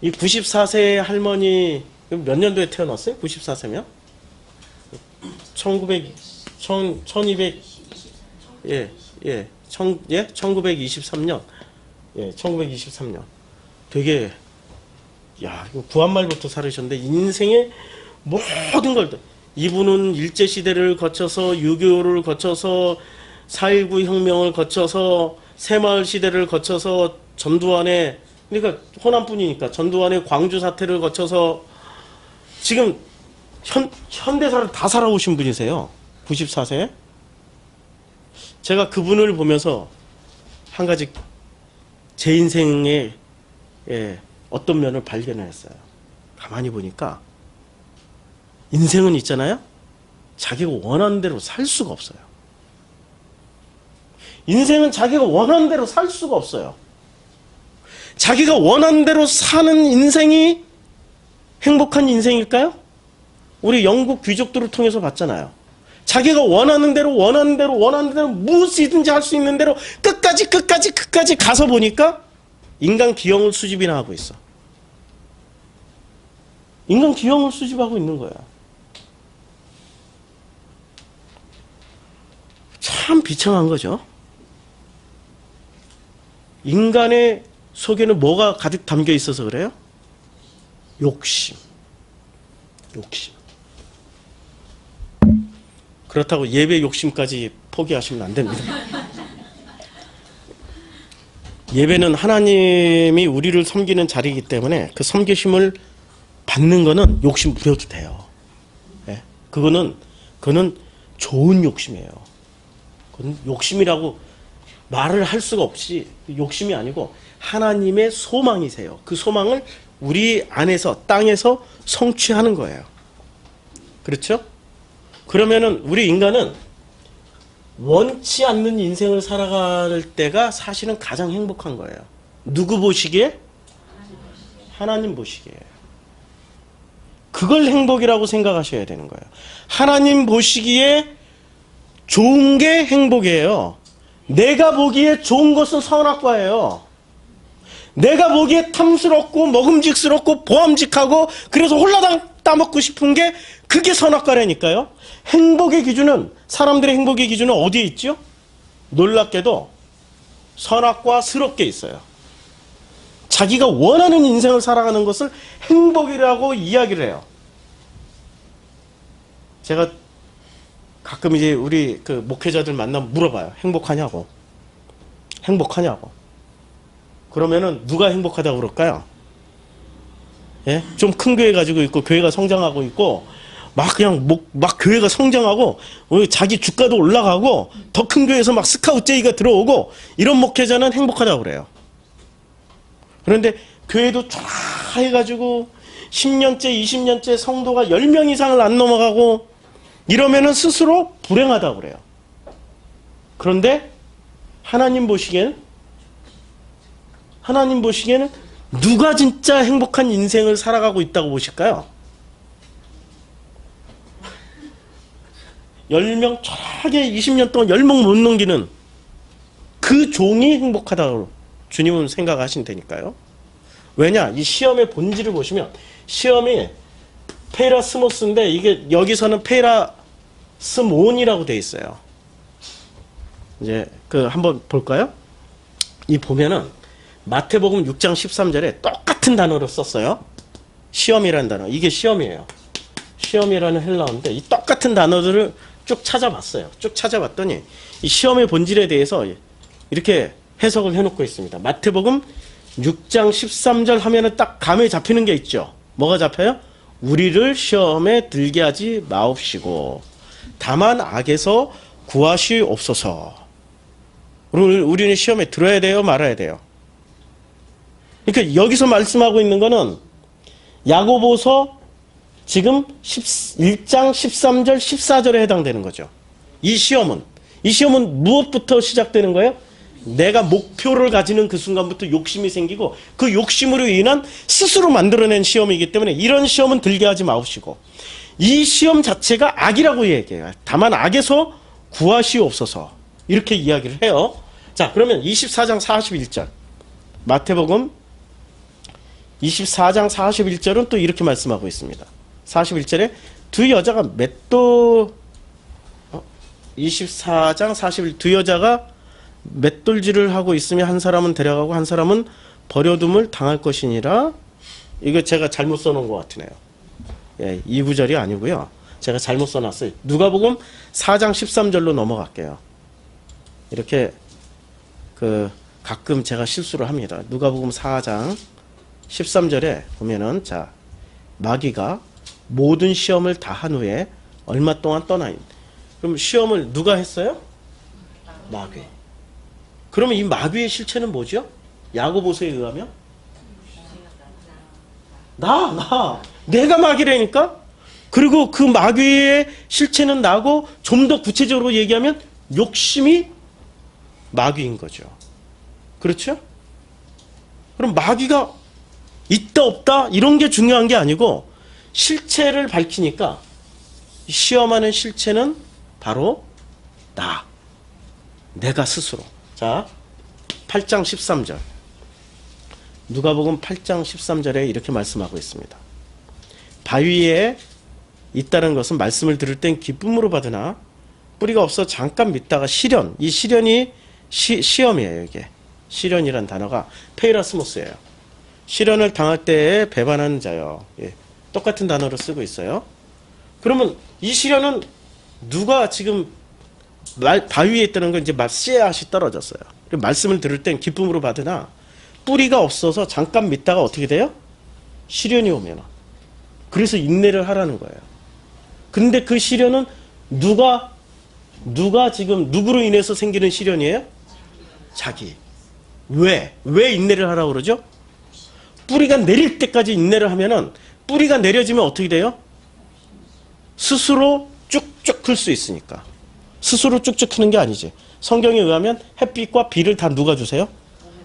이 94세 할머니 몇 년도에 태어났어요? 94세면? 1923년. 예, 1923년. 되게, 야, 이거 구한말부터 살으셨는데, 인생의 모든 걸, 이분은 일제시대를 거쳐서, 6.25를 거쳐서, 4.19 혁명을 거쳐서, 새마을 시대를 거쳐서, 전두환의, 그러니까 호남뿐이니까, 전두환의 광주 사태를 거쳐서, 지금, 현대사를 다 살아오신 분이세요. 94세. 제가 그분을 보면서 한 가지 제 인생의 어떤 면을 발견했어요. 가만히 보니까 인생은 있잖아요. 자기가 원하는 대로 살 수가 없어요. 인생은 자기가 원하는 대로 살 수가 없어요. 자기가 원하는 대로 사는 인생이 행복한 인생일까요? 우리 영국 귀족들을 통해서 봤잖아요. 자기가 원하는 대로 무엇이든지 할 수 있는 대로 끝까지 가서 보니까 인간 기형을 수집이나 하고 있어. 인간 기형을 수집하고 있는 거야. 참 비참한 거죠. 인간의 속에는 뭐가 가득 담겨 있어서 그래요? 욕심. 그렇다고 예배 욕심까지 포기하시면 안 됩니다. 예배는 하나님이 우리를 섬기는 자리이기 때문에 그 섬기심을 받는 거는 욕심 부려도 돼요. 네? 그거는 좋은 욕심이에요. 그건 욕심이라고 말을 할 수가 없이 욕심이 아니고 하나님의 소망이세요. 그 소망을 우리 안에서 땅에서 성취하는 거예요. 그렇죠? 그러면은 우리 인간은 원치 않는 인생을 살아갈 때가 사실은 가장 행복한 거예요. 누구 보시기에? 하나님 보시기에. 그걸 행복이라고 생각하셔야 되는 거예요. 하나님 보시기에 좋은 게 행복이에요. 내가 보기에 좋은 것은 선악과예요. 내가 보기에 탐스럽고 먹음직스럽고 보암직하고 그래서 홀라당 따먹고 싶은 게 그게 선악과라니까요. 행복의 기준은 사람들의 행복의 기준은 어디에 있죠? 놀랍게도 선악과스럽게 있어요. 자기가 원하는 인생을 살아가는 것을 행복이라고 이야기를 해요. 제가 가끔 이제 우리 그 목회자들 만나면 물어봐요. 행복하냐고. 행복하냐고. 그러면은 누가 행복하다고 그럴까요? 예? 좀 큰 교회 가지고 있고 교회가 성장하고 있고 막 그냥 막 교회가 성장하고 자기 주가도 올라가고 더 큰 교회에서 막 스카우트 제의가 들어오고 이런 목회자는 행복하다고 그래요. 그런데 교회도 쫙 해가지고 10년째 20년째 성도가 10명 이상을 안 넘어가고 이러면은 스스로 불행하다고 그래요. 그런데 하나님 보시기에는 누가 진짜 행복한 인생을 살아가고 있다고 보실까요? 10명 쫙하게 20년 동안 10명 못 넘기는 그 종이 행복하다고 주님은 생각하신다니까요. 왜냐? 이 시험의 본질을 보시면 시험이 페이라스모스인데 이게 여기서는 페이라스몬이라고 돼 있어요. 이제 그 한번 볼까요? 이 보면은 마태복음 6장 13절에 똑같은 단어를 썼어요. 시험이라는 단어. 이게 시험이에요. 시험이라는 헬라어인데 이 똑같은 단어들을 쭉 찾아봤어요. 쭉 찾아봤더니 이 시험의 본질에 대해서 이렇게 해석을 해놓고 있습니다. 마태복음 6장 13절 하면은 딱 감에 잡히는 게 있죠. 뭐가 잡혀요? 우리를 시험에 들게 하지 마옵시고 다만 악에서 구하시옵소서. 우리는 시험에 들어야 돼요? 말아야 돼요? 그러니까 여기서 말씀하고 있는 거는 야고보서 지금 1장 13절 14절에 해당되는 거죠. 이 시험은 무엇부터 시작되는 거예요? 내가 목표를 가지는 그 순간부터 욕심이 생기고 그 욕심으로 인한 스스로 만들어낸 시험이기 때문에 이런 시험은 들게 하지 마옵시고 이 시험 자체가 악이라고 얘기해요. 다만 악에서 구하시옵소서 이렇게 이야기를 해요. 자, 그러면 24장 41절 마태복음 24장 41절은 또 이렇게 말씀하고 있습니다. 41절에 두 여자가 24장 41 두 여자가 맷돌질을 하고 있으며 한 사람은 데려가고 한 사람은 버려둠을 당할 것이니라. 이거 제가 잘못 써놓은 것 같으네요. 예, 이 구절이 아니고요. 제가 잘못 써놨어요. 누가복음 4장 13절로 넘어갈게요. 이렇게 가끔 제가 실수를 합니다. 누가복음 4장 13절에 보면은 자 마귀가 모든 시험을 다 한 후에 얼마 동안 떠나인. 그럼 시험을 누가 했어요? 마귀. 그러면 이 마귀의 실체는 뭐죠? 야고보서에 의하면 내가 마귀라니까. 그리고 그 마귀의 실체는 나고 좀 더 구체적으로 얘기하면 욕심이 마귀인 거죠. 그렇죠? 그럼 마귀가 있다 없다 이런 게 중요한 게 아니고 실체를 밝히니까 시험하는 실체는 바로 내가 스스로. 자, 8장 13절 누가복음 8장 13절에 이렇게 말씀하고 있습니다. 바위에 있다는 것은 말씀을 들을 땐 기쁨으로 받으나 뿌리가 없어 잠깐 믿다가 시련, 이 시련이 시험이에요. 이게 시련이란 단어가 페이라스모스예요. 시련을 당할 때에 배반하는 자요. 예, 똑같은 단어로 쓰고 있어요. 그러면 이 시련은 누가 지금 바위에 있다는 건 이제 씨앗이 떨어졌어요. 말씀을 들을 땐 기쁨으로 받으나 뿌리가 없어서 잠깐 믿다가 어떻게 돼요? 시련이 오면. 그래서 인내를 하라는 거예요. 근데 그 시련은 누가 지금 누구로 인해서 생기는 시련이에요? 자기. 왜 인내를 하라고 그러죠? 뿌리가 내릴 때까지 인내를 하면은 뿌리가 내려지면 어떻게 돼요? 스스로 쭉쭉 클 수 있으니까. 스스로 쭉쭉 크는 게 아니지. 성경에 의하면 햇빛과 비를 다 누가 주세요?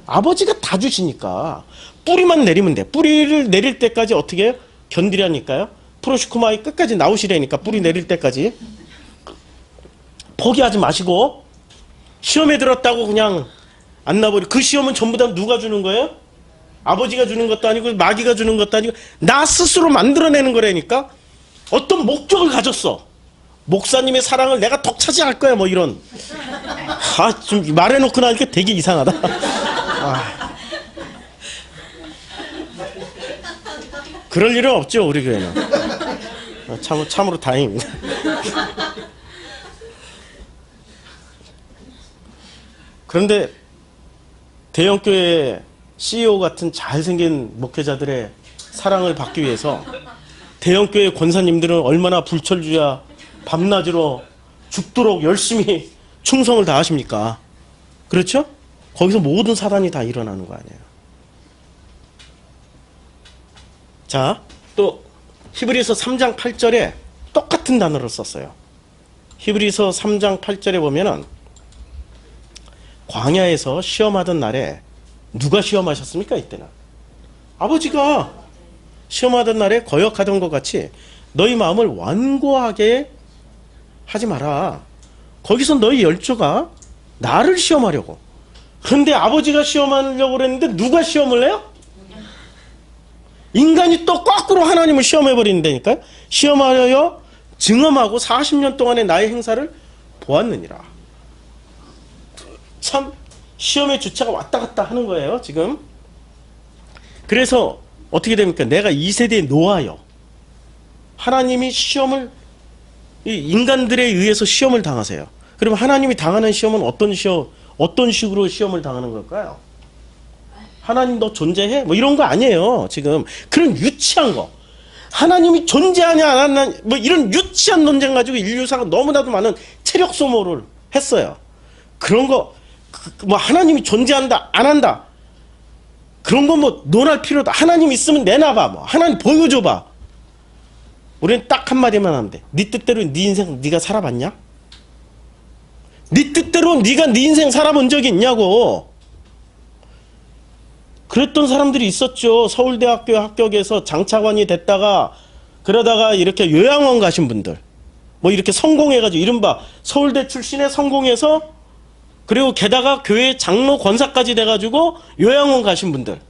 아버지가 다 주시니까 뿌리만 내리면 돼. 뿌리를 내릴 때까지 어떻게 해요? 견디라니까요. 프로시코마이 끝까지 나오시라니까 뿌리 내릴 때까지. 포기하지 마시고 시험에 들었다고 그냥 안 나버려. 그 시험은 전부 다 누가 주는 거예요? 아버지가 주는 것도 아니고 마귀가 주는 것도 아니고 나 스스로 만들어내는 거라니까. 어떤 목적을 가졌어. 목사님의 사랑을 내가 독차지할 거야 뭐 이런. 좀 말해놓고 나니까 되게 이상하다. 그럴 일은 없죠, 우리 교회는. 참으로 다행입니다. 그런데 대형교회 CEO 같은 잘생긴 목회자들의 사랑을 받기 위해서 대형교회 권사님들은 얼마나 불철주야 밤낮으로 죽도록 열심히 충성을 다하십니까? 그렇죠? 거기서 모든 사단이 다 일어나는 거 아니에요. 자, 또 히브리서 3장 8절에 똑같은 단어를 썼어요. 히브리서 3장 8절에 보면은 광야에서 시험하던 날에 누가 시험하셨습니까? 이때는 아버지가 시험하던 날에 거역하던 것 같이 너희 마음을 완고하게 하지 마라. 거기서 너희 열조가 나를 시험하려고. 그런데 아버지가 시험하려고 그랬는데 누가 시험을 해요? 인간이 또 거꾸로 하나님을 시험해버린다니까요. 시험하여 증험하고 40년 동안의 나의 행사를 보았느니라. 참 시험의 주체가 왔다 갔다 하는 거예요, 지금. 그래서 어떻게 됩니까? 내가 이 세대에 놓아요. 하나님이 시험을, 인간들에 의해서 시험을 당하세요. 그럼 하나님이 당하는 시험은 어떤 식으로 시험을 당하는 걸까요? 하나님 너 존재해? 뭐 이런 거 아니에요, 지금. 그런 유치한 거. 하나님이 존재하냐 안 하냐 뭐 이런 유치한 논쟁 가지고 인류사가 너무나도 많은 체력 소모를 했어요. 그런 거 뭐 하나님이 존재한다 안 한다 그런 거 뭐 논할 필요도. 하나님 있으면 내놔봐. 뭐 하나님 보여줘봐. 우리는 딱 한마디만 하면 돼. 네 뜻대로 네 인생 네가 살아봤냐? 네 뜻대로 네가 네 인생 살아본 적이 있냐고. 그랬던 사람들이 있었죠. 서울대학교 합격해서 장차관이 됐다가 그러다가 이렇게 요양원 가신 분들, 뭐 이렇게 성공해가지고 이른바 서울대 출신에 성공해서 그리고 게다가 교회 장로 권사까지 돼가지고 요양원 가신 분들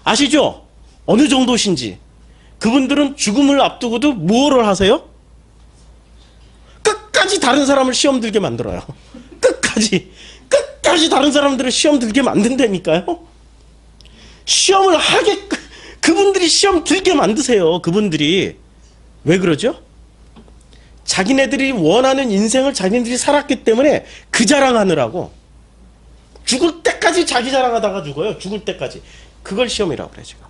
아시죠? 어느 정도신지. 그분들은 죽음을 앞두고도 뭐를 하세요? 끝까지 다른 사람을 시험 들게 만들어요. 끝까지 다른 사람들을 시험 들게 만든다니까요. 시험을 하게 그분들이 시험 들게 만드세요. 그분들이 왜 그러죠? 자기네들이 원하는 인생을 자기네들이 살았기 때문에 그 자랑하느라고 죽을 때까지 자기 자랑하다가 죽어요. 죽을 때까지. 그걸 시험이라고 그래요, 지금.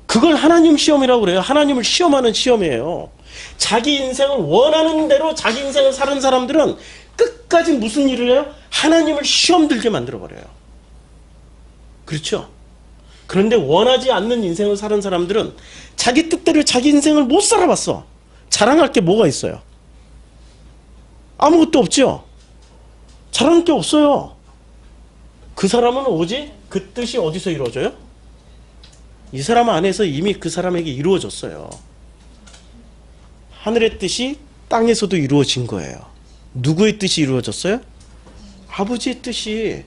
그걸 하나님 시험이라고 그래요. 하나님을 시험하는 시험이에요. 자기 인생을 원하는 대로 자기 인생을 사는 사람들은 끝까지 무슨 일을 해요? 하나님을 시험 들게 만들어버려요. 그렇죠? 그런데 원하지 않는 인생을 사는 사람들은 자기 뜻대로 자기 인생을 못 살아봤어. 자랑할 게 뭐가 있어요? 아무것도 없죠? 자랑할 게 없어요. 그 사람은 오직 그 뜻이 어디서 이루어져요? 이 사람 안에서 이미 그 사람에게 이루어졌어요. 하늘의 뜻이 땅에서도 이루어진 거예요. 누구의 뜻이 이루어졌어요? 아버지의 뜻이.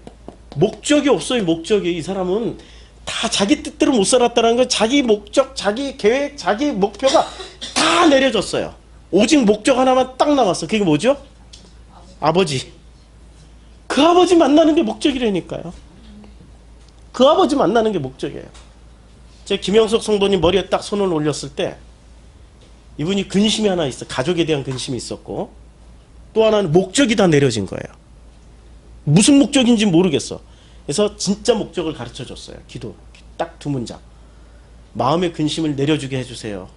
목적이 없어요, 목적이. 이 사람은 다 자기 뜻대로 못 살았다는 건 자기 목적, 자기 계획, 자기 목표가 다 내려졌어요. 오직 목적 하나만 딱 남았어. 그게 뭐죠? 아버지. 그 아버지 만나는 게 목적이라니까요. 그 아버지 만나는 게 목적이에요. 제 김영석 성도님 머리에 딱 손을 올렸을 때 이분이 근심이 하나 있어. 가족에 대한 근심이 있었고 또 하나는 목적이 다 내려진 거예요. 무슨 목적인지 모르겠어. 그래서 진짜 목적을 가르쳐 줬어요. 기도. 딱 두 문장. 마음의 근심을 내려주게 해주세요.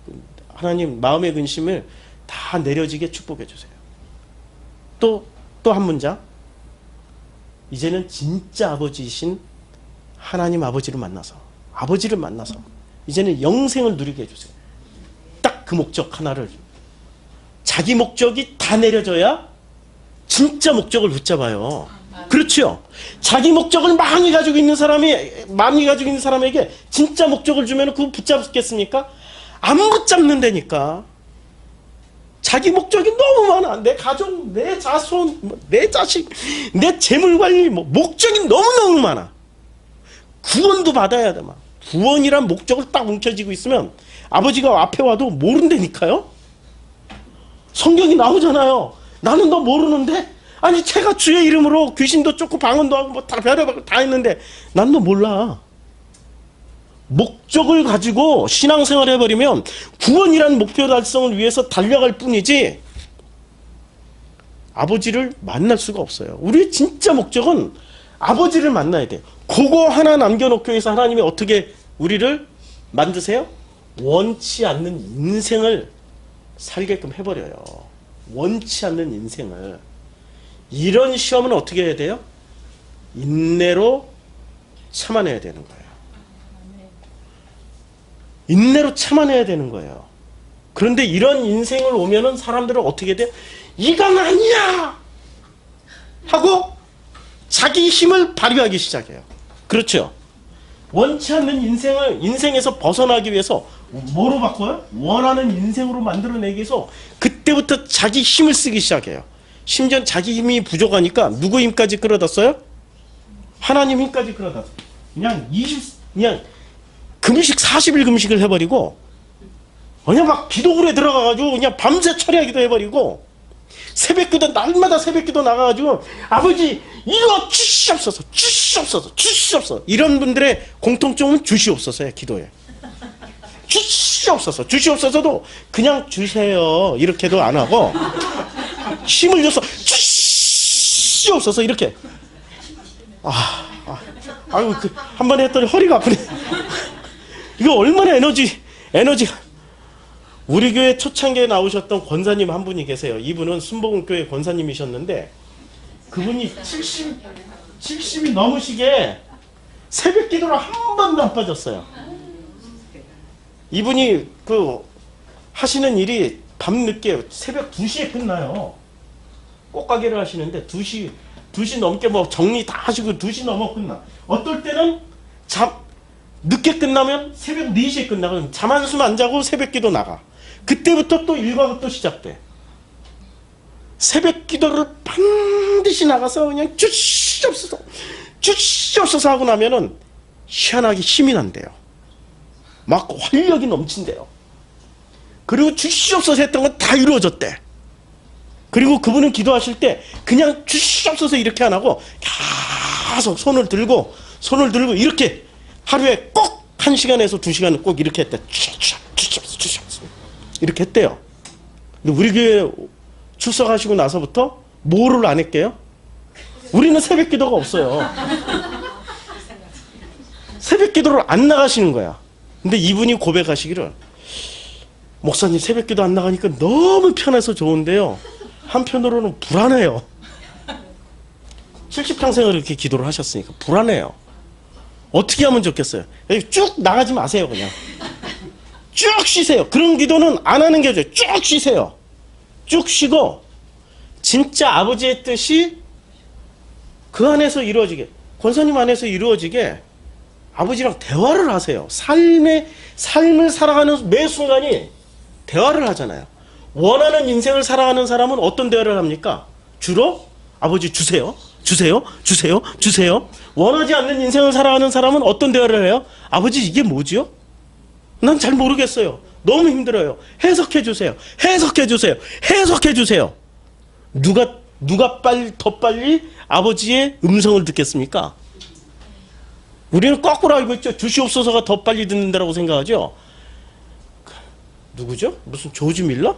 하나님 마음의 근심을 다 내려지게 축복해 주세요. 또 한 문장. 이제는 진짜 아버지이신 하나님 아버지를 만나서 이제는 영생을 누리게 해주세요. 딱 그 목적 하나를. 자기 목적이 다 내려져야 진짜 목적을 붙잡아요. 그렇죠. 자기 목적을 많이 가지고 있는 사람에게 진짜 목적을 주면 그거 붙잡겠습니까? 안 붙잡는다니까. 자기 목적이 너무 많아. 내 가족, 내 자손, 내 자식, 내 재물관리, 목적이 너무너무 많아. 구원도 받아야 돼. 막. 구원이란 목적을 딱 뭉쳐지고 있으면 아버지가 앞에 와도 모른다니까요. 성경이 나오잖아요. 나는 너 모르는데? 아니 제가 주의 이름으로 귀신도 쫓고 방언도 하고 뭐 다 별의별 다 했는데 난 너 몰라. 목적을 가지고 신앙생활을 해버리면 구원이라는 목표 달성을 위해서 달려갈 뿐이지 아버지를 만날 수가 없어요. 우리의 진짜 목적은 아버지를 만나야 돼요. 그거 하나 남겨놓기 위해서 하나님이 어떻게 우리를 만드세요? 원치 않는 인생을 살게끔 해버려요. 원치 않는 인생을. 이런 시험은 어떻게 해야 돼요? 인내로 참아내야 되는 거예요. 인내로 참아내야 되는 거예요. 그런데 이런 인생을 오면은 사람들은 어떻게 돼요? 이건 아니야! 하고 자기 힘을 발휘하기 시작해요. 그렇죠? 원치 않는 인생에서 벗어나기 위해서 뭐로 바꿔요? 원하는 인생으로 만들어내기 위해서 그때부터 자기 힘을 쓰기 시작해요. 심지어 자기 힘이 부족하니까 누구 힘까지 끌어다 써요? 하나님 힘까지 끌어다 써요. 그냥 금식 40일 금식을 해버리고 그냥 막 기도굴에 들어가가지고 그냥 밤새 철야기도 해버리고 새벽기도 날마다 새벽기도 나가가지고 아버지 이거 주시옵소서 주시옵소서 주시옵소서. 이런 분들의 공통점은 주시옵소서예요. 기도에 주시옵소서 주시옵소서도 그냥 주세요 이렇게도 안 하고 힘을 줘서 주시옵소서 이렇게. 아유 한 번 했더니 허리가 아프네. 이거 얼마나 에너지가. 우리 교회 초창기에 나오셨던 권사님 한 분이 계세요. 이분은 순복음교회 권사님이셨는데 그분이 70이 넘으시게 새벽 기도를 한 번도 안 빠졌어요. 이분이 하시는 일이 밤늦게 새벽 2시에 끝나요. 꽃가게를 하시는데 2시 넘게 뭐 정리 다 하시고 2시 넘어 끝나. 어떨 때는 늦게 끝나면 새벽 4시에 끝나거든. 잠 한숨 안 자고 새벽 기도 나가. 그때부터 또 일과가 또 시작돼. 새벽 기도를 반드시 나가서 그냥 주시옵소서 주시옵소서 하고 나면은 희한하게 힘이 난대요. 막 활력이 넘친대요. 그리고 주시옵소서 했던 건 다 이루어졌대. 그리고 그분은 기도하실 때 그냥 주시옵소서 이렇게 안 하고 계속 손을 들고 이렇게 하루에 꼭 1시간에서 2시간은 꼭 이렇게 했대. 주시옵소서 이렇게 했대요. 근데 우리 교회 출석하시고 나서부터 뭐를 안 했게요? 우리는 새벽 기도가 없어요. 새벽 기도를 안 나가시는 거야. 근데 이분이 고백하시기를 목사님 새벽 기도 안 나가니까 너무 편해서 좋은데요. 한편으로는 불안해요. 70평생을 이렇게 기도를 하셨으니까 불안해요. 어떻게 하면 좋겠어요? 쭉 나가지 마세요. 그냥 쭉 쉬세요. 그런 기도는 안 하는 게 좋아요. 쭉 쉬세요. 쭉 쉬고 진짜 아버지의 뜻이 그 안에서 이루어지게, 권사님 안에서 이루어지게 아버지랑 대화를 하세요. 삶을 살아가는 매 순간이 대화를 하잖아요. 원하는 인생을 살아가는 사람은 어떤 대화를 합니까? 주로 아버지 주세요. 주세요. 주세요. 주세요. 원하지 않는 인생을 살아가는 사람은 어떤 대화를 해요? 아버지 이게 뭐지요? 난 잘 모르겠어요. 너무 힘들어요. 해석해 주세요. 해석해 주세요. 해석해 주세요. 누가 더 빨리 아버지의 음성을 듣겠습니까? 우리는 거꾸로 알고 있죠. 주시옵소서가 더 빨리 듣는다라고 생각하죠. 누구죠? 무슨 조지 밀러?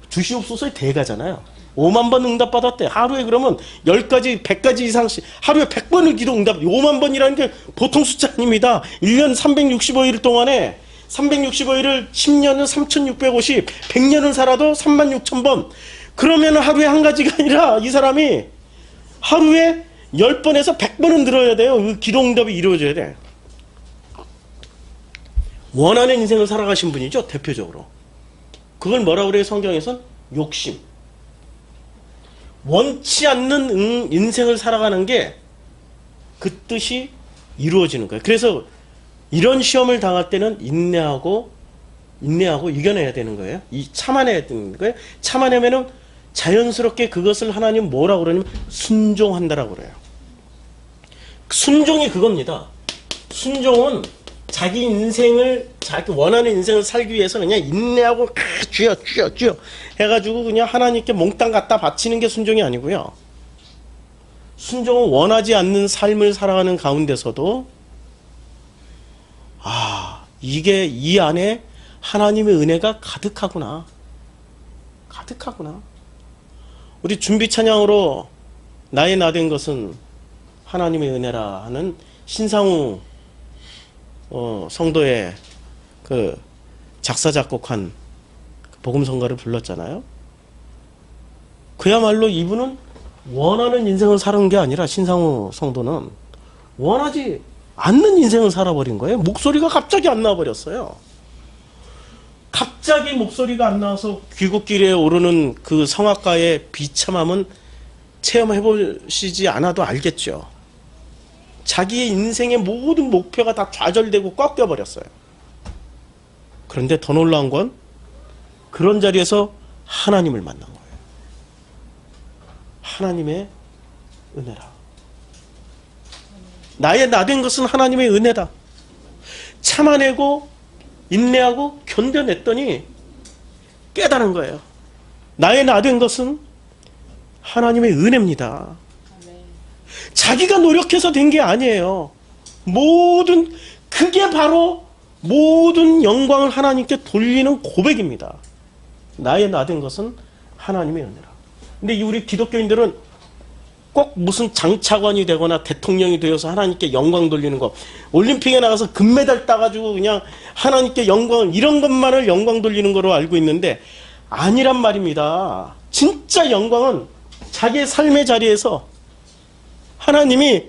주시옵소서의 대가잖아요. 5만 번 응답받았대. 하루에 그러면 10가지, 100가지 이상씩 하루에 100번을 기도 응답. 5만 번이라는 게 보통 숫자 아닙니다. 1년 365일 동안에 365일을 10년은 3650, 100년을 살아도 36,000번. 그러면 하루에 한 가지가 아니라 이 사람이 하루에 10번에서 100번은 들어야 돼요. 그 기도 응답이 이루어져야 돼. 원하는 인생을 살아가신 분이죠. 대표적으로. 그걸 뭐라고 그래요? 성경에선? 욕심. 원치 않는 인생을 살아가는 게 그 뜻이 이루어지는 거예요. 그래서 이런 시험을 당할 때는 인내하고 이겨내야 되는 거예요. 참아내야 되는 거예요. 참아내면은 자연스럽게 그것을 하나님 뭐라고 그러냐면 순종한다라고 그래요. 순종이 그겁니다. 순종은 자기 원하는 인생을 살기 위해서는 그냥 인내하고 쥐어 해가지고 그냥 하나님께 몽땅 갖다 바치는 게 순종이 아니고요. 순종은 원하지 않는 삶을 살아가는 가운데서도 이게 이 안에 하나님의 은혜가 가득하구나. 가득하구나. 우리 준비 찬양으로 나의 나 된 것은 하나님의 은혜라 하는 신상우 성도의 그 작사 작곡한 복음성가를 불렀잖아요. 그야말로 이분은 원하는 인생을 사는 게 아니라, 신상우 성도는 원하지 않는 인생을 살아버린 거예요. 목소리가 갑자기 안 나와버렸어요. 갑자기 목소리가 안 나와서 귀국길에 오르는 그 성악가의 비참함은 체험해보시지 않아도 알겠죠. 자기의 인생의 모든 목표가 다 좌절되고 꺾여버렸어요. 그런데 더 놀라운 건 그런 자리에서 하나님을 만난 거예요. 하나님의 은혜라. 나의 나 된 것은 하나님의 은혜다. 참아내고 인내하고 견뎌냈더니 깨달은 거예요. 나의 나 된 것은 하나님의 은혜입니다. 자기가 노력해서 된 게 아니에요. 그게 바로 모든 영광을 하나님께 돌리는 고백입니다. 나의 나 된 것은 하나님의 은혜라. 근데 우리 기독교인들은 꼭 무슨 장차관이 되거나 대통령이 되어서 하나님께 영광 돌리는 거, 올림픽에 나가서 금메달 따가지고 그냥 하나님께 영광을, 이런 것만을 영광 돌리는 거로 알고 있는데 아니란 말입니다. 진짜 영광은 자기의 삶의 자리에서 하나님이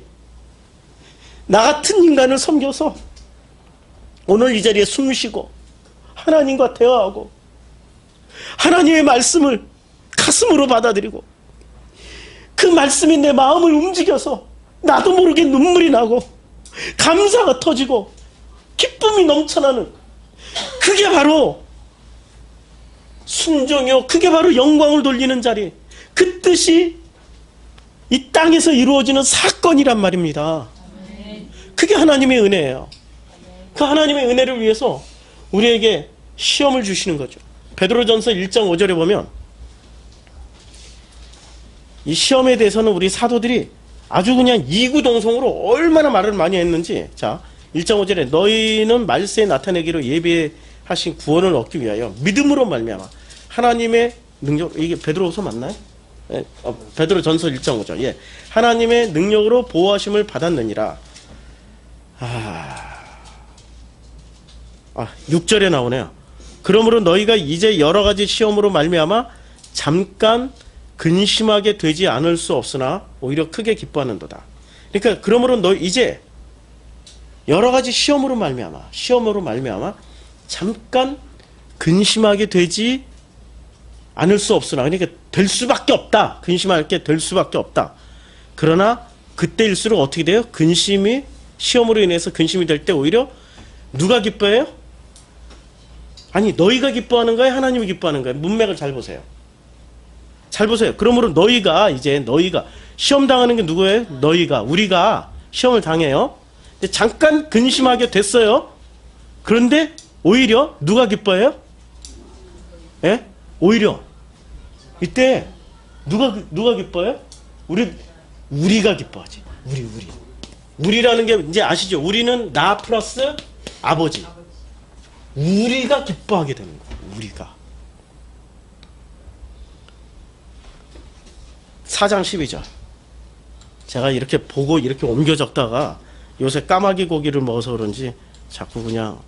나 같은 인간을 섬겨서 오늘 이 자리에 숨쉬고 하나님과 대화하고 하나님의 말씀을 가슴으로 받아들이고 그 말씀이 내 마음을 움직여서 나도 모르게 눈물이 나고 감사가 터지고 기쁨이 넘쳐나는, 그게 바로 순종이요, 그게 바로 영광을 돌리는 자리, 그 뜻이 이 땅에서 이루어지는 사건이란 말입니다. 그게 하나님의 은혜예요. 그 하나님의 은혜를 위해서 우리에게 시험을 주시는 거죠. 베드로전서 1장 5절에 보면 이 시험에 대해서는 우리 사도들이 아주 그냥 이구동성으로 얼마나 말을 많이 했는지, 자 1장 5절에 너희는 말세에 나타내기로 예비하신 구원을 얻기 위하여 믿음으로 말미암아 하나님의 능력, 이게 베드로후서 맞나요? 베드로전서 1장 5절. 예. 하나님의 능력으로 보호하심을 받았느니라. 6절에 나오네요. 그러므로 너희가 이제 여러 가지 시험으로 말미암아 잠깐 근심하게 되지 않을 수 없으나 오히려 크게 기뻐하는도다. 그러니까 그러므로 너 이제 여러 가지 시험으로 말미암아 잠깐 근심하게 되지 않을 수 없으나, 그러니까 될 수밖에 없다. 근심할 게 될 수밖에 없다. 그러나 그때일수록 어떻게 돼요? 시험으로 인해서 근심이 될 때 오히려 누가 기뻐해요? 아니, 너희가 기뻐하는 거예요? 하나님이 기뻐하는 거예요? 문맥을 잘 보세요. 잘 보세요. 그러므로 너희가 시험 당하는 게 누구예요? 우리가 시험을 당해요. 근데 잠깐 근심하게 됐어요. 그런데 오히려 누가 기뻐해요? 예? 오히려 이때 누가 기뻐해요? 우리가 기뻐하지. 우리라는 게 이제 아시죠? 우리는 나 플러스 아버지. 우리가 기뻐하게 되는 거예요. 우리가. 4장 12절. 제가 이렇게 보고 이렇게 옮겨 적다가 요새 까마귀 고기를 먹어서 그런지 자꾸 그냥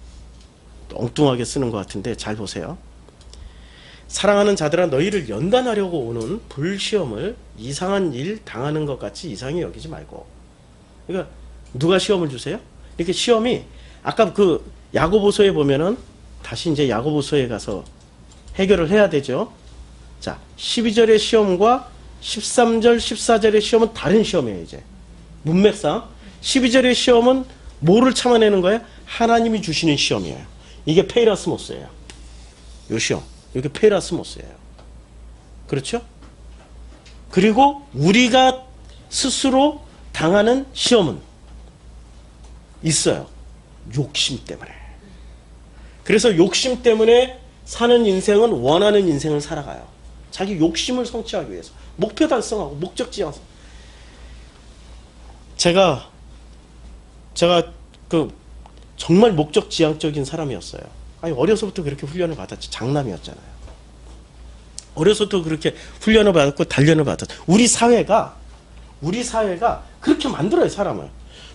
엉뚱하게 쓰는 것 같은데 잘 보세요. 사랑하는 자들아, 너희를 연단하려고 오는 불시험을 이상한 일 당하는 것 같이 이상히 여기지 말고. 그러니까 누가 시험을 주세요? 이렇게 시험이 아까 그 야고보서에 보면은 다시 이제 야고보서에 가서 해결을 해야 되죠. 자, 12절의 시험과 13절, 14절의 시험은 다른 시험이에요. 이제 문맥상 12절의 시험은 뭐를 참아내는 거예요? 하나님이 주시는 시험이에요. 이게 페이라스모스예요. 요 시험, 이게 페이라스모스예요. 그렇죠? 그리고 우리가 스스로 당하는 시험은 있어요. 욕심 때문에. 그래서 욕심 때문에 사는 인생은 원하는 인생을 살아가요. 자기 욕심을 성취하기 위해서. 목표 달성하고 목적지 향상. 제가 그 정말 목적지향적인 사람이었어요. 아니, 어려서부터 그렇게 훈련을 받았지. 장남이었잖아요. 어려서부터 그렇게 훈련을 받았고 단련을 받았죠. 우리 사회가 그렇게 만들어요, 사람을.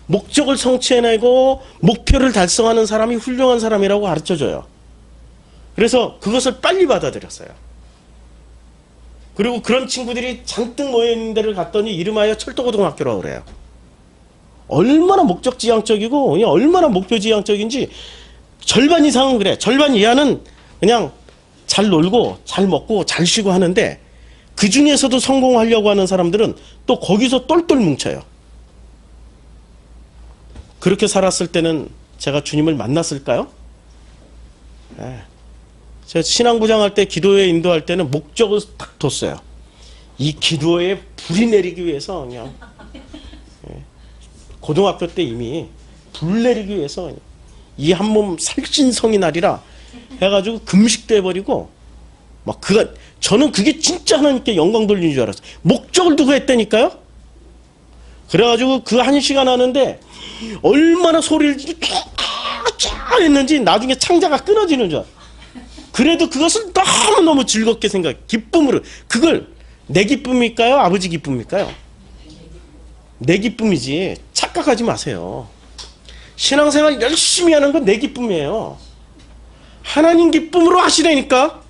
목적을 성취해내고 목표를 달성하는 사람이 훌륭한 사람이라고 가르쳐줘요. 그래서 그것을 빨리 받아들였어요. 그리고 그런 친구들이 잔뜩 모여있는 데를 갔더니 이름하여 철도고등학교라고 그래요. 얼마나 목적지향적이고 그냥 얼마나 목표지향적인지 절반 이상은 그래. 절반 이하는 그냥 잘 놀고 잘 먹고 잘 쉬고 하는데 그 중에서도 성공하려고 하는 사람들은 또 거기서 똘똘 뭉쳐요. 그렇게 살았을 때는 제가 주님을 만났을까요? 네. 제가 신앙부장할 때 기도회 인도할 때는 목적을 딱 뒀어요. 이 기도회에 불이 내리기 위해서 그냥 고등학교 때 이미 불 내리기 위해서 이 한 몸 살신성이 나리라 해가지고 금식도 해버리고 막 저는 그게 진짜 하나님께 영광 돌리는 줄 알았어요. 목적을 두고 했다니까요. 그래가지고 그 1시간 하는데 얼마나 소리를 쫙 했는지 나중에 창자가 끊어지는 줄 알았어요. 그래도 그것을 너무너무 즐겁게 기쁨으로. 그걸 내 기쁨일까요? 아버지 기쁨일까요? 내 기쁨이지. 착각하지 마세요. 신앙생활 열심히 하는 건 내 기쁨이에요. 하나님 기쁨으로 하시라니까.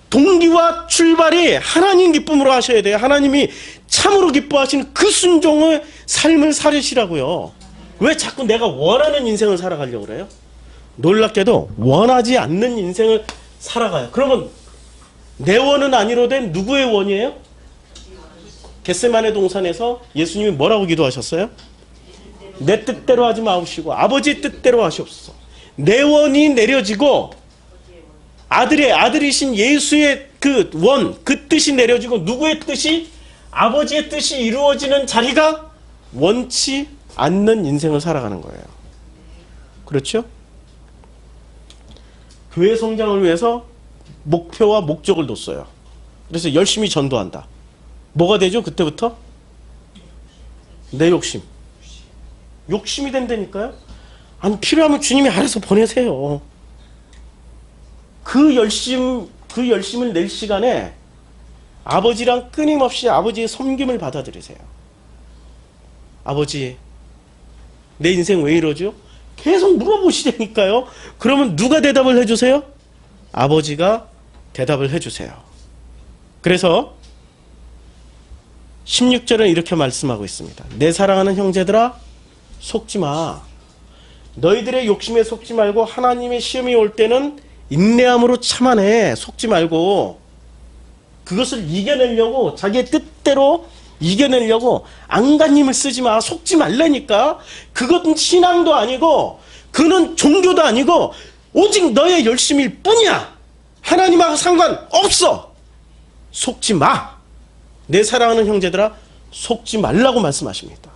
동기와 출발이 하나님 기쁨으로 하셔야 돼요. 하나님이 참으로 기뻐하시는 그 순종의 삶을 살으시라고요. 왜 자꾸 내가 원하는 인생을 살아가려고 그래요? 놀랍게도 원하지 않는 인생을 살아가요. 그러면 내 원은 아니로된 누구의 원이에요? 겟세마네 동산에서 예수님이 뭐라고 기도하셨어요? 내 뜻대로 하지 마옵시고 아버지 뜻대로 하시옵소서. 내 원이 내려지고 아들이신 예수의 그 뜻이 내려지고 누구의 뜻이? 아버지의 뜻이 이루어지는 자리가 원치 않는 인생을 살아가는 거예요. 그렇죠? 교회 성장을 위해서 목표와 목적을 뒀어요. 그래서 열심히 전도한다. 뭐가 되죠? 그때부터? 내 욕심. 욕심이 된다니까요? 아니, 필요하면 주님이 알아서 보내세요. 그 열심을 낼 시간에 아버지랑 끊임없이 아버지의 섬김을 받아들이세요. 아버지, 내 인생 왜 이러죠? 계속 물어보시라니까요. 그러면 누가 대답을 해주세요? 아버지가 대답을 해주세요. 그래서 16절은 이렇게 말씀하고 있습니다. 내 사랑하는 형제들아, 속지 마. 너희들의 욕심에 속지 말고 하나님의 시험이 올 때는 인내함으로 참아내. 속지 말고. 그것을 이겨내려고 자기의 뜻대로 이겨내려고 안간힘을 쓰지 마. 속지 말라니까. 그것은 신앙도 아니고 그는 종교도 아니고 오직 너의 열심일 뿐이야. 하나님하고 상관없어. 속지 마. 내 사랑하는 형제들아, 속지 말라고 말씀하십니다.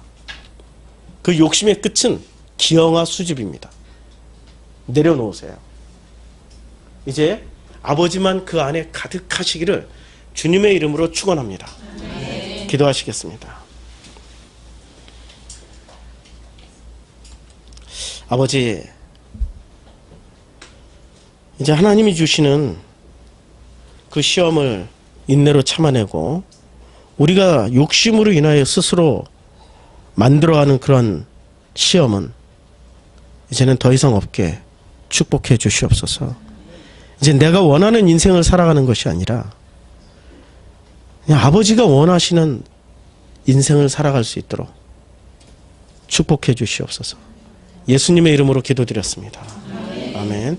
그 욕심의 끝은 기형아 수집입니다. 내려놓으세요. 이제 아버지만 그 안에 가득하시기를 주님의 이름으로 축원합니다. 기도하시겠습니다. 아버지, 이제 하나님이 주시는 그 시험을 인내로 참아내고 우리가 욕심으로 인하여 스스로 만들어가는 그런 시험은 이제는 더 이상 없게 축복해 주시옵소서. 이제 내가 원하는 인생을 살아가는 것이 아니라 그냥 아버지가 원하시는 인생을 살아갈 수 있도록 축복해 주시옵소서. 예수님의 이름으로 기도드렸습니다. 아멘.